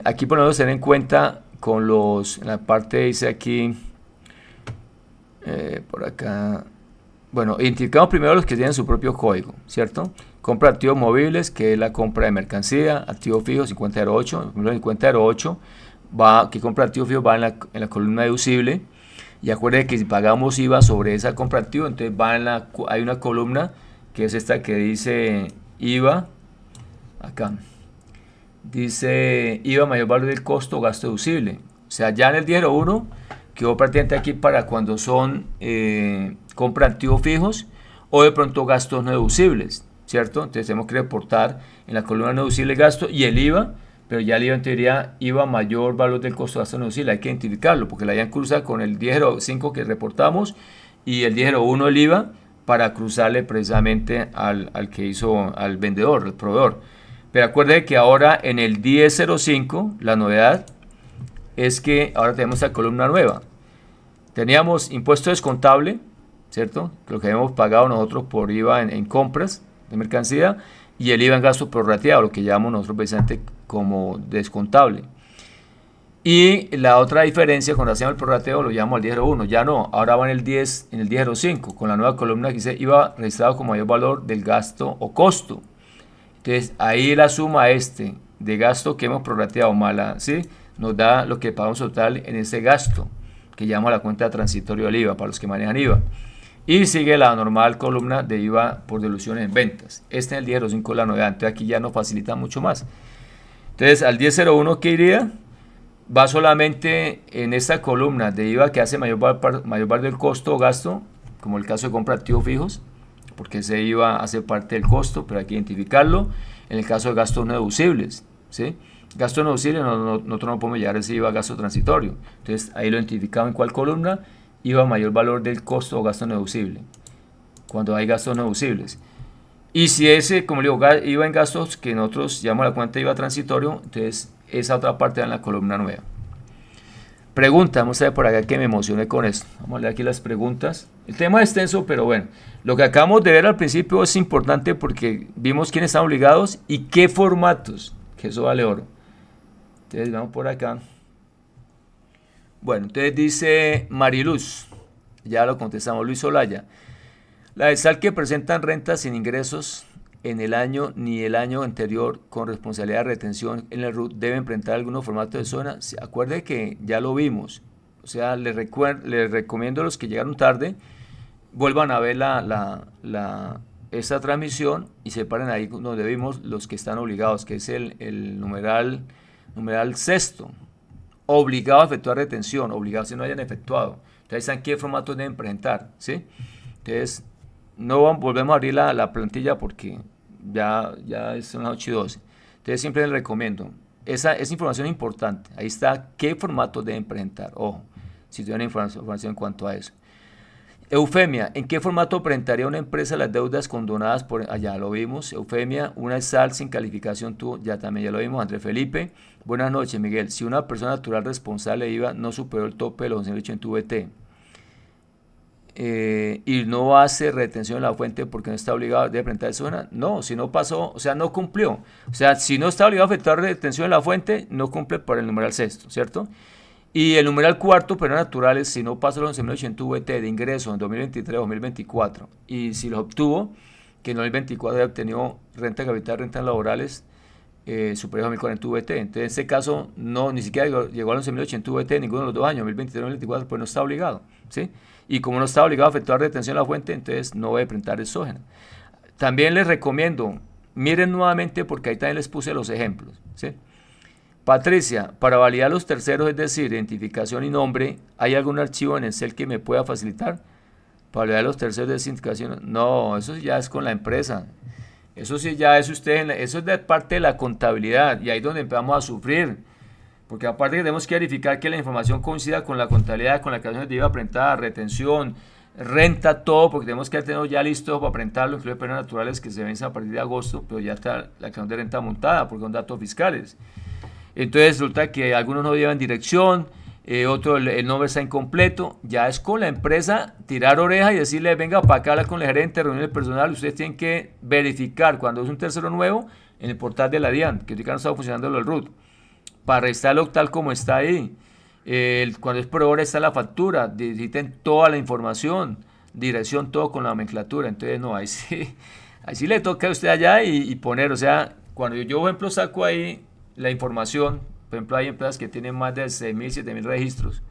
aquí podemos tener en cuenta con en la parte dice aquí, por acá, bueno, identificamos primero los que tienen su propio código, ¿cierto? Compra de activos móviles, que es la compra de mercancía, activos fijos 5008, el 5008 que compra de activos fijos va en la columna deducible, y acuérdense que si pagamos IVA sobre esa compra de activos, entonces hay una columna que es esta que dice IVA, acá, dice IVA mayor valor del costo o gasto deducible. O sea, ya en el 1001 quedó prácticamente aquí para cuando son compra de activos fijos o de pronto gastos no deducibles, ¿cierto? Entonces tenemos que reportar en la columna no deducible gasto y el IVA, pero ya el IVA en teoría IVA mayor valor del costo o gasto no deducible, hay que identificarlo porque la IVA cruza con el 1005 que reportamos y el 1001 el IVA para cruzarle precisamente al que hizo, al vendedor, al proveedor. Pero acuérdense que ahora en el 1005 la novedad es que ahora tenemos esta columna nueva. Teníamos impuesto descontable, ¿cierto? Lo que habíamos pagado nosotros por IVA en compras de mercancía y el IVA en gasto prorrateado, lo que llamamos nosotros precisamente como descontable. Y la otra diferencia cuando hacemos el prorrateo lo llamo al 1001, ya no, ahora va en el 1005, con la nueva columna que dice IVA registrado como mayor valor del gasto o costo. Entonces ahí la suma de gasto que hemos prorrateado mala, ¿sí? Nos da lo que pagamos total en ese gasto, que llama la cuenta transitorio del IVA para los que manejan IVA. Y sigue la normal columna de IVA por deducciones en ventas. Este en el 1005 es la novedad, entonces aquí ya nos facilita mucho más. Entonces al 1001, ¿qué iría? Va solamente en esta columna de IVA que hace mayor parte del costo o gasto, como el caso de compra de activos fijos, porque ese IVA hace parte del costo, pero hay que identificarlo. En el caso de gastos no deducibles, ¿sí? Gastos no deducibles, nosotros no podemos llevar ese IVA a gasto transitorio. Entonces ahí lo identificamos en cuál columna, IVA mayor valor del costo o gasto no deducible, cuando hay gastos no deducibles. Y si ese, como le digo, IVA en gastos que nosotros llamamos la cuenta de IVA transitorio, entonces esa otra parte va en la columna nueva. Pregunta, vamos a ver por acá que me emocioné con esto. Vamos a leer aquí las preguntas. El tema es extenso, pero bueno, lo que acabamos de ver al principio es importante porque vimos quiénes están obligados y qué formatos, que eso vale oro. Entonces vamos por acá. Bueno, entonces dice Mariluz, ya lo contestamos, Luis Olaya. La de SAL que presentan rentas sin ingresos en el año ni el año anterior con responsabilidad de retención en el RUT deben presentar algunos formatos de zona. Acuerde que ya lo vimos. O sea, les recomiendo a los que llegaron tarde, vuelvan a ver esta transmisión y separen ahí donde vimos los que están obligados, que es el numeral sexto. Obligado a efectuar retención, obligado si no hayan efectuado. Entonces, ¿saben qué formatos deben presentar? ¿Sí? Entonces, no volvemos a abrir la plantilla porque ya son las 8:12. Entonces siempre les recomiendo. Esa información es importante. Ahí está qué formatos deben presentar. Ojo, si tienen información en cuanto a eso. Eufemia, ¿en qué formato presentaría una empresa las deudas condonadas por... Allá lo vimos. Eufemia, una SAL sin calificación tuvo, ya lo vimos. Andrés Felipe, buenas noches, Miguel. Si una persona natural responsable de IVA no superó el tope de los 11.008 en tu VT, y no hace retención en la fuente porque no está obligado a presentar zona, no, si no pasó, o sea, no cumplió, o sea, si no está obligado a efectuar retención en la fuente, no cumple por el numeral sexto, ¿cierto? Y el numeral cuarto, pero naturales, si no pasó los 11.008 en tu VT de ingreso en 2023 o 2024, y si los obtuvo, que en 2024 haya obtenido renta de capital, rentas laborales superior a 1.040 en tu VT, entonces en este caso, no, ni siquiera llegó a los 11.008 en tu VT ninguno de los 2 años, 2023 o 2024, pues no está obligado, ¿sí? Y como no está obligado a efectuar retención en la fuente, entonces no debe presentar exógena. También les recomiendo, miren nuevamente porque ahí también les puse los ejemplos, ¿sí? Patricia, para validar los terceros, es decir, identificación y nombre, ¿hay algún archivo en Excel que me pueda facilitar? Para validar los terceros de identificación, no, eso ya es con la empresa. Eso sí ya es eso es de parte de la contabilidad y ahí es donde empezamos a sufrir. Porque aparte que tenemos que verificar que la información coincida con la contabilidad, con la creación de IVA presentada, retención, renta, todo, porque tenemos que tenerlo ya listo para presentarlo, incluso personas naturales que se vencen a partir de agosto, pero ya está la creación de renta montada, porque son datos fiscales. Entonces resulta que algunos no llevan dirección, otro el nombre está incompleto, ya es con la empresa tirar oreja y decirle, venga para acá, hablar con el gerente, reuniones personal, ustedes tienen que verificar cuando es un tercero nuevo en el portal de la DIAN, que ahorita no está funcionando el RUT, para registrarlo tal como está ahí. Cuando es por hora está la factura, necesiten toda la información, dirección, todo con la nomenclatura. Entonces, no, ahí sí le toca a usted allá y poner, o sea, cuando yo, por ejemplo, saco ahí la información, por ejemplo, hay empresas que tienen más de 6.000, 7.000 registros.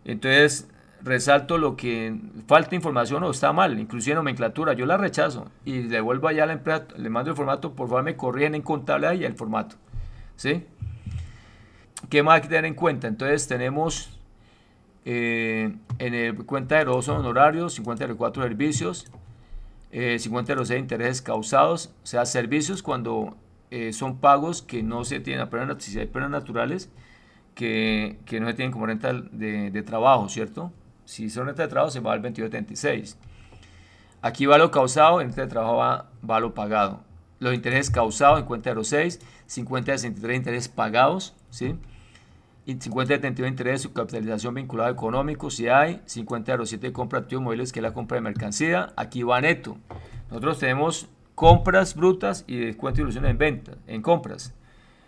Entonces, resalto lo que falta información o está mal, inclusive nomenclatura, yo la rechazo y le vuelvo allá a la empresa, le mando el formato, por favor me corrigen en contabilidad y el formato, ¿sí? ¿Qué más hay que tener en cuenta? Entonces tenemos en el cuenta de los honorarios, 5004 servicios, 5006 intereses causados, o sea, servicios cuando son pagos que no se tienen a personas, si hay personas naturales que no se tienen como renta de trabajo, ¿cierto? Si son renta de trabajo se va al 2276. Aquí va lo causado, en renta de trabajo va lo pagado. Los intereses causados en cuenta de los 6, 5063 intereses pagados, ¿sí? Y 5071 intereses de subcapitalización vinculada económico, si hay, 5007 compra de activos móviles, que es la compra de mercancía, aquí va neto. Nosotros tenemos compras brutas y descuento de ilusiones en ventas, en compras.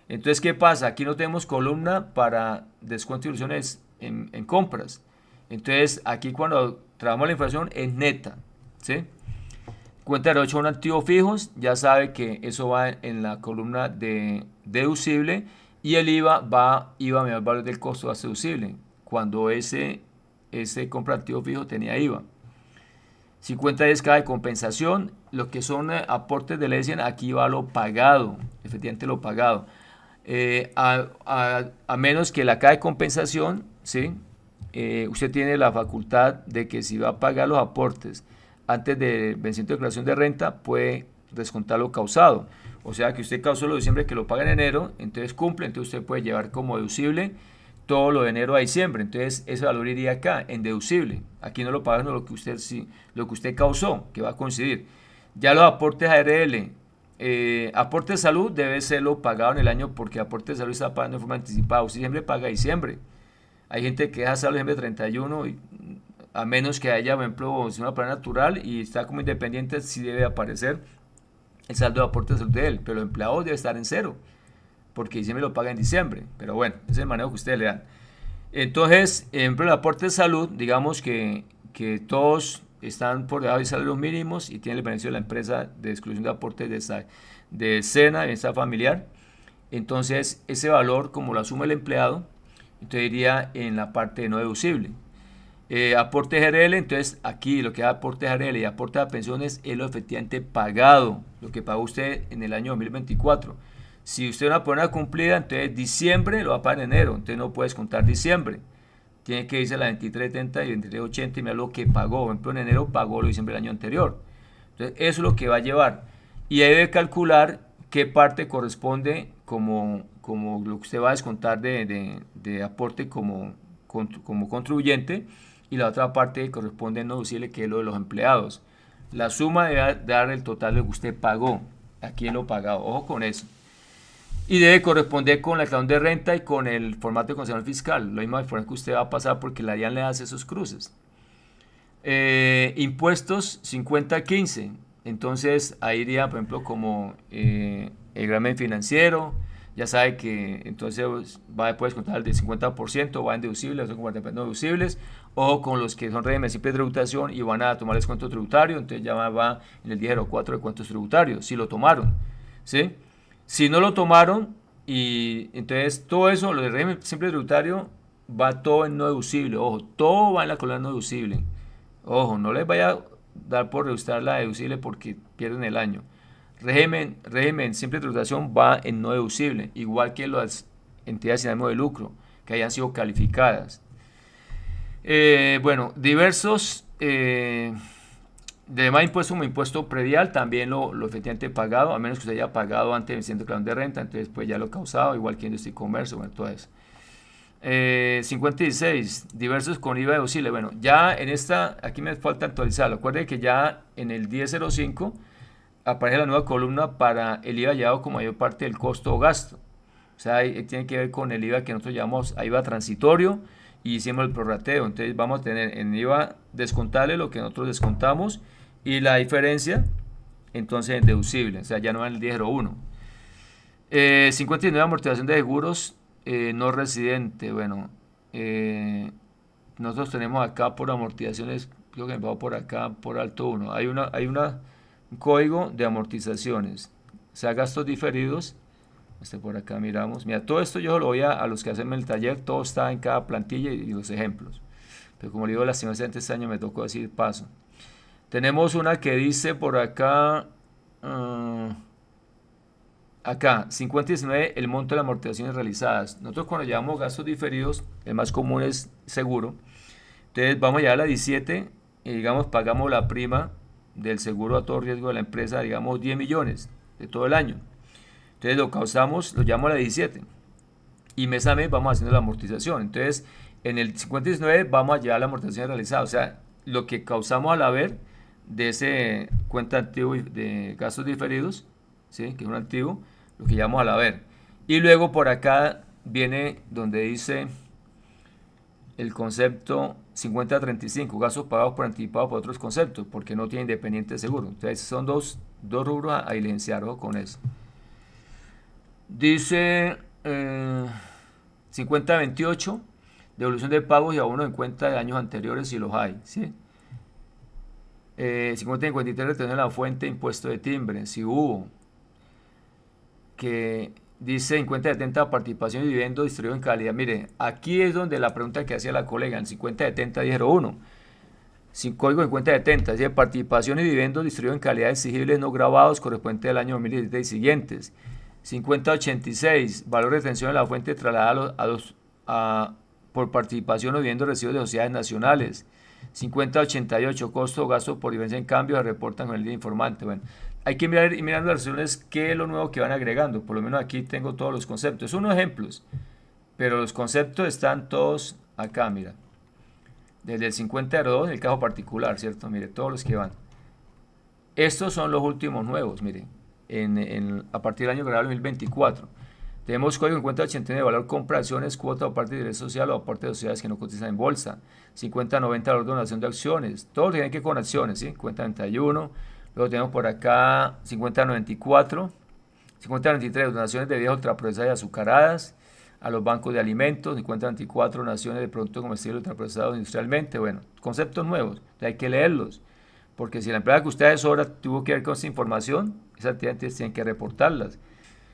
Entonces, ¿qué pasa? Aquí no tenemos columna para descuento y ilusiones en compras. Entonces, aquí cuando trabajamos la inflación es neta, ¿sí? Cuenta de 8 son activos fijos, ya sabe que eso va en la columna de deducible y el IVA va IVA menor valor del costo a deducible, cuando ese compra de activo fijo tenía IVA. 50 es cada de compensación, lo que son aportes de ley, aquí va lo pagado, efectivamente lo pagado. A menos que la caja de compensación, ¿sí? Usted tiene la facultad de que si va a pagar los aportes antes de vencimiento de declaración de renta, puede descontar lo causado. O sea que usted causó lo de diciembre que lo paga en enero, entonces cumple, entonces usted puede llevar como deducible todo lo de enero a diciembre. Entonces ese valor iría acá, en deducible. Aquí no lo paga, no lo que usted causó, que va a coincidir. Ya los aportes ARL, aporte de salud debe serlo pagado en el año porque aporte de salud está pagando de forma anticipada. Usted siempre paga diciembre. Hay gente que deja salud diciembre 31 y a menos que haya, por ejemplo, una plana natural y está como independiente, sí debe aparecer el saldo de aporte de salud de él, pero el empleado debe estar en cero, porque diciembre lo paga en diciembre, pero bueno, ese es el manejo que ustedes le dan. Entonces, por ejemplo, el aporte de salud, digamos que todos están por debajo de salarios mínimos y tienen el beneficio de la empresa de exclusión de aportes de SENA, de bienestar familiar. Entonces, ese valor, como lo asume el empleado, entonces iría en la parte no deducible. Aporte GRL, entonces aquí lo que da aporte GRL y aporte a pensiones es lo efectivamente pagado, lo que pagó usted en el año 2024. Si usted no pone una cumplida, entonces diciembre lo va a pagar en enero, entonces no puedes contar diciembre. Tiene que irse a la 2370 y 2380 y mirar lo que pagó. Por ejemplo, en enero pagó lo de diciembre del año anterior. Entonces, eso es lo que va a llevar. Y ahí debe calcular qué parte corresponde como lo que usted va a descontar de aporte como contribuyente y la otra parte corresponde no deducible, que es lo de los empleados. La suma debe dar el total de lo que usted pagó. Aquí lo pagado. Ojo con eso. Y debe corresponder con la declaración de renta y con el formato de consignación fiscal. Lo mismo que usted va a pasar porque la DIAN le hace esos cruces. Impuestos 50-15. Entonces ahí iría, por ejemplo, como el régimen financiero. Ya sabe que entonces va a poder descontar el del 50%, va en deducibles, son 40% no deducibles. Ojo con los que son régimen simple de tributación y van a tomar el descuento tributario. Entonces ya va en el 1004 de cuentos tributarios, si lo tomaron. ¿Sí? Si no lo tomaron, y entonces todo eso, lo del régimen simple tributario, va todo en no deducible. Ojo, todo va en la columna no deducible. Ojo, no les vaya a dar por registrar la deducible porque pierden el año. Régimen simple tributación va en no deducible, igual que las entidades sin ánimo de lucro que hayan sido calificadas. Bueno, diversos demás impuestos como impuesto predial, también lo efectivamente pagado, a menos que usted haya pagado antes de vencimiento de declaración de renta, entonces pues ya lo causado, igual que industria y comercio, bueno, todo eso. 56, diversos con IVA deducible. Bueno, ya en esta, aquí me falta actualizarlo. Acuérdense que ya en el 1005 aparece la nueva columna para el IVA llevado como mayor parte del costo o gasto. O sea, tiene que ver con el IVA que nosotros llamamos a IVA transitorio y hicimos el prorrateo. Entonces vamos a tener en IVA descontable lo que nosotros descontamos y la diferencia entonces en deducible. O sea, ya no en el 1001. 59, amortización de seguros no residente. Bueno, nosotros tenemos acá por amortizaciones, creo que me va por acá por alto 1. Hay un código de amortizaciones. O sea, gastos diferidos. Por acá miramos. Mira, todo esto yo lo voy a los que hacen el taller, todo está en cada plantilla y los ejemplos. Pero como le digo, lastimosamente este año me tocó decir paso. Tenemos una que dice por acá, acá, 5019, el monto de las amortizaciones realizadas. Nosotros cuando llevamos gastos diferidos, el más común es seguro. Entonces vamos a llevar a la 17 y digamos pagamos la prima del seguro a todo riesgo de la empresa, digamos 10 millones de todo el año. Entonces lo causamos, lo llevamos a la 17 y mes a mes vamos haciendo la amortización. Entonces en el 5019 vamos a llevar la amortización realizada, o sea, lo que causamos al haber de ese cuenta activo de gastos diferidos, ¿sí? Que es un activo, lo que llamamos al haber. Y luego por acá viene donde dice el concepto 5035, gastos pagados por anticipado por otros conceptos, porque no tiene independiente seguro. Entonces son dos rubros a diligenciar, ojo con eso. Dice 5028, devolución de pagos y abonos en cuenta de años anteriores si los hay, ¿sí? 5053, retención de la fuente, impuesto de timbre, si hubo. Que dice 5070, participación y dividendo distribuido en calidad. Mire, aquí es donde la pregunta que hacía la colega, en 5070 dijeron 1. Sin código 5070, dice participación y dividendos distribuidos en calidad exigibles no grabados correspondiente al año 2017 y siguientes. 5086, valor de retención de la fuente trasladada por participación o dividendos recibidos de sociedades nacionales. 5088, costo o gasto por diferencia en cambio, se reportan con el día informante. Bueno, hay que mirar y mirando las resoluciones qué es lo nuevo que van agregando. Por lo menos aquí tengo todos los conceptos. Son unos ejemplos, pero los conceptos están todos acá, mira. Desde el 5002, el caso particular, ¿cierto? Mire, todos los que van. Estos son los últimos nuevos, mire, a partir del año grabado 2024. Tenemos código 5089 de valor compra acciones, cuota o parte de interés social o aparte de sociedades que no cotizan en bolsa. 5090 valor de donación de acciones. Todos tienen que ver con acciones, ¿sí? 5091. Luego tenemos por acá 5094. 5093 donaciones de bebidas ultraprocesadas y azucaradas a los bancos de alimentos. 5024 donaciones de productos comestibles ultraprocesados industrialmente. Bueno, conceptos nuevos, hay que leerlos. Porque si la empresa que usted asesora tuvo que ver con esta información, esas actividades tienen que reportarlas.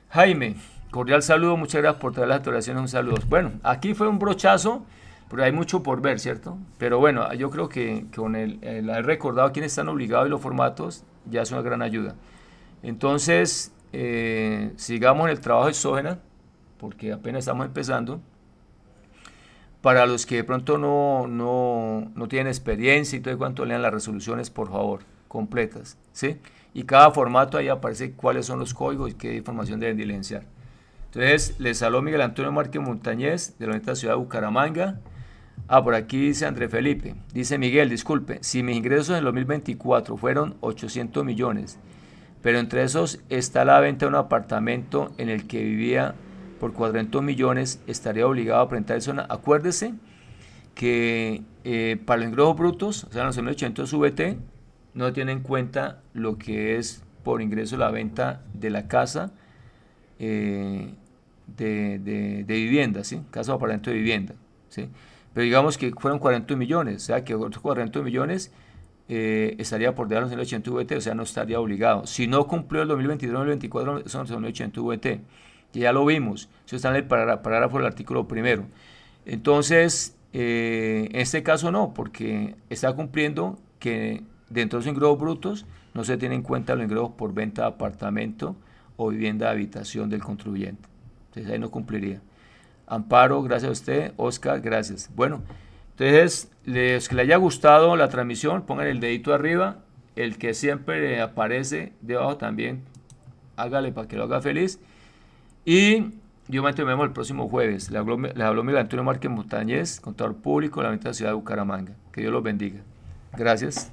Jaime, cordial saludo, muchas gracias por traer las actualizaciones, un saludo. Bueno, aquí fue un brochazo, pero hay mucho por ver, ¿cierto? Pero bueno, yo creo que con el haber recordado quiénes están obligados y los formatos, ya es una gran ayuda. Entonces, sigamos en el trabajo exógena, porque apenas estamos empezando. Para los que de pronto no tienen experiencia y todo cuanto, lean las resoluciones, por favor, completas, ¿sí? Y cada formato ahí aparece cuáles son los códigos y qué información deben diligenciar. Entonces, les habló Miguel Antonio Márquez Montañez, de la bonita ciudad de Bucaramanga. Por aquí dice André Felipe. Dice Miguel, disculpe, si mis ingresos en el 2024 fueron 800 millones, pero entre esos está la venta de un apartamento en el que vivía por 400 millones, estaría obligado a presentar eso. Acuérdese que para los ingresos brutos, o sea, los 1800 VT, no tiene en cuenta lo que es por ingreso la venta de la casa de vivienda, ¿sí? Casa o apartamento de vivienda, ¿sí? Pero digamos que fueron 40 millones, o sea que otros 40 millones estaría por debajo de los 1800 VT, o sea, no estaría obligado. Si no cumplió el 2023-2024, son los 1800 VT, que ya lo vimos, eso está en el parágrafo del artículo primero. Entonces, en este caso no, porque está cumpliendo que dentro de los ingresos brutos no se tienen en cuenta los ingresos por venta de apartamento o vivienda de habitación del contribuyente. Entonces ahí no cumpliría. Amparo, gracias a usted. Oscar, gracias. Bueno, entonces, los que le haya gustado la transmisión, pongan el dedito arriba. El que siempre aparece debajo también, hágale para que lo haga feliz. Y yo me vemos el próximo jueves. Les habló Miguel Antonio Márquez Montañez, contador público de la ciudad de Bucaramanga. Que Dios los bendiga. Gracias.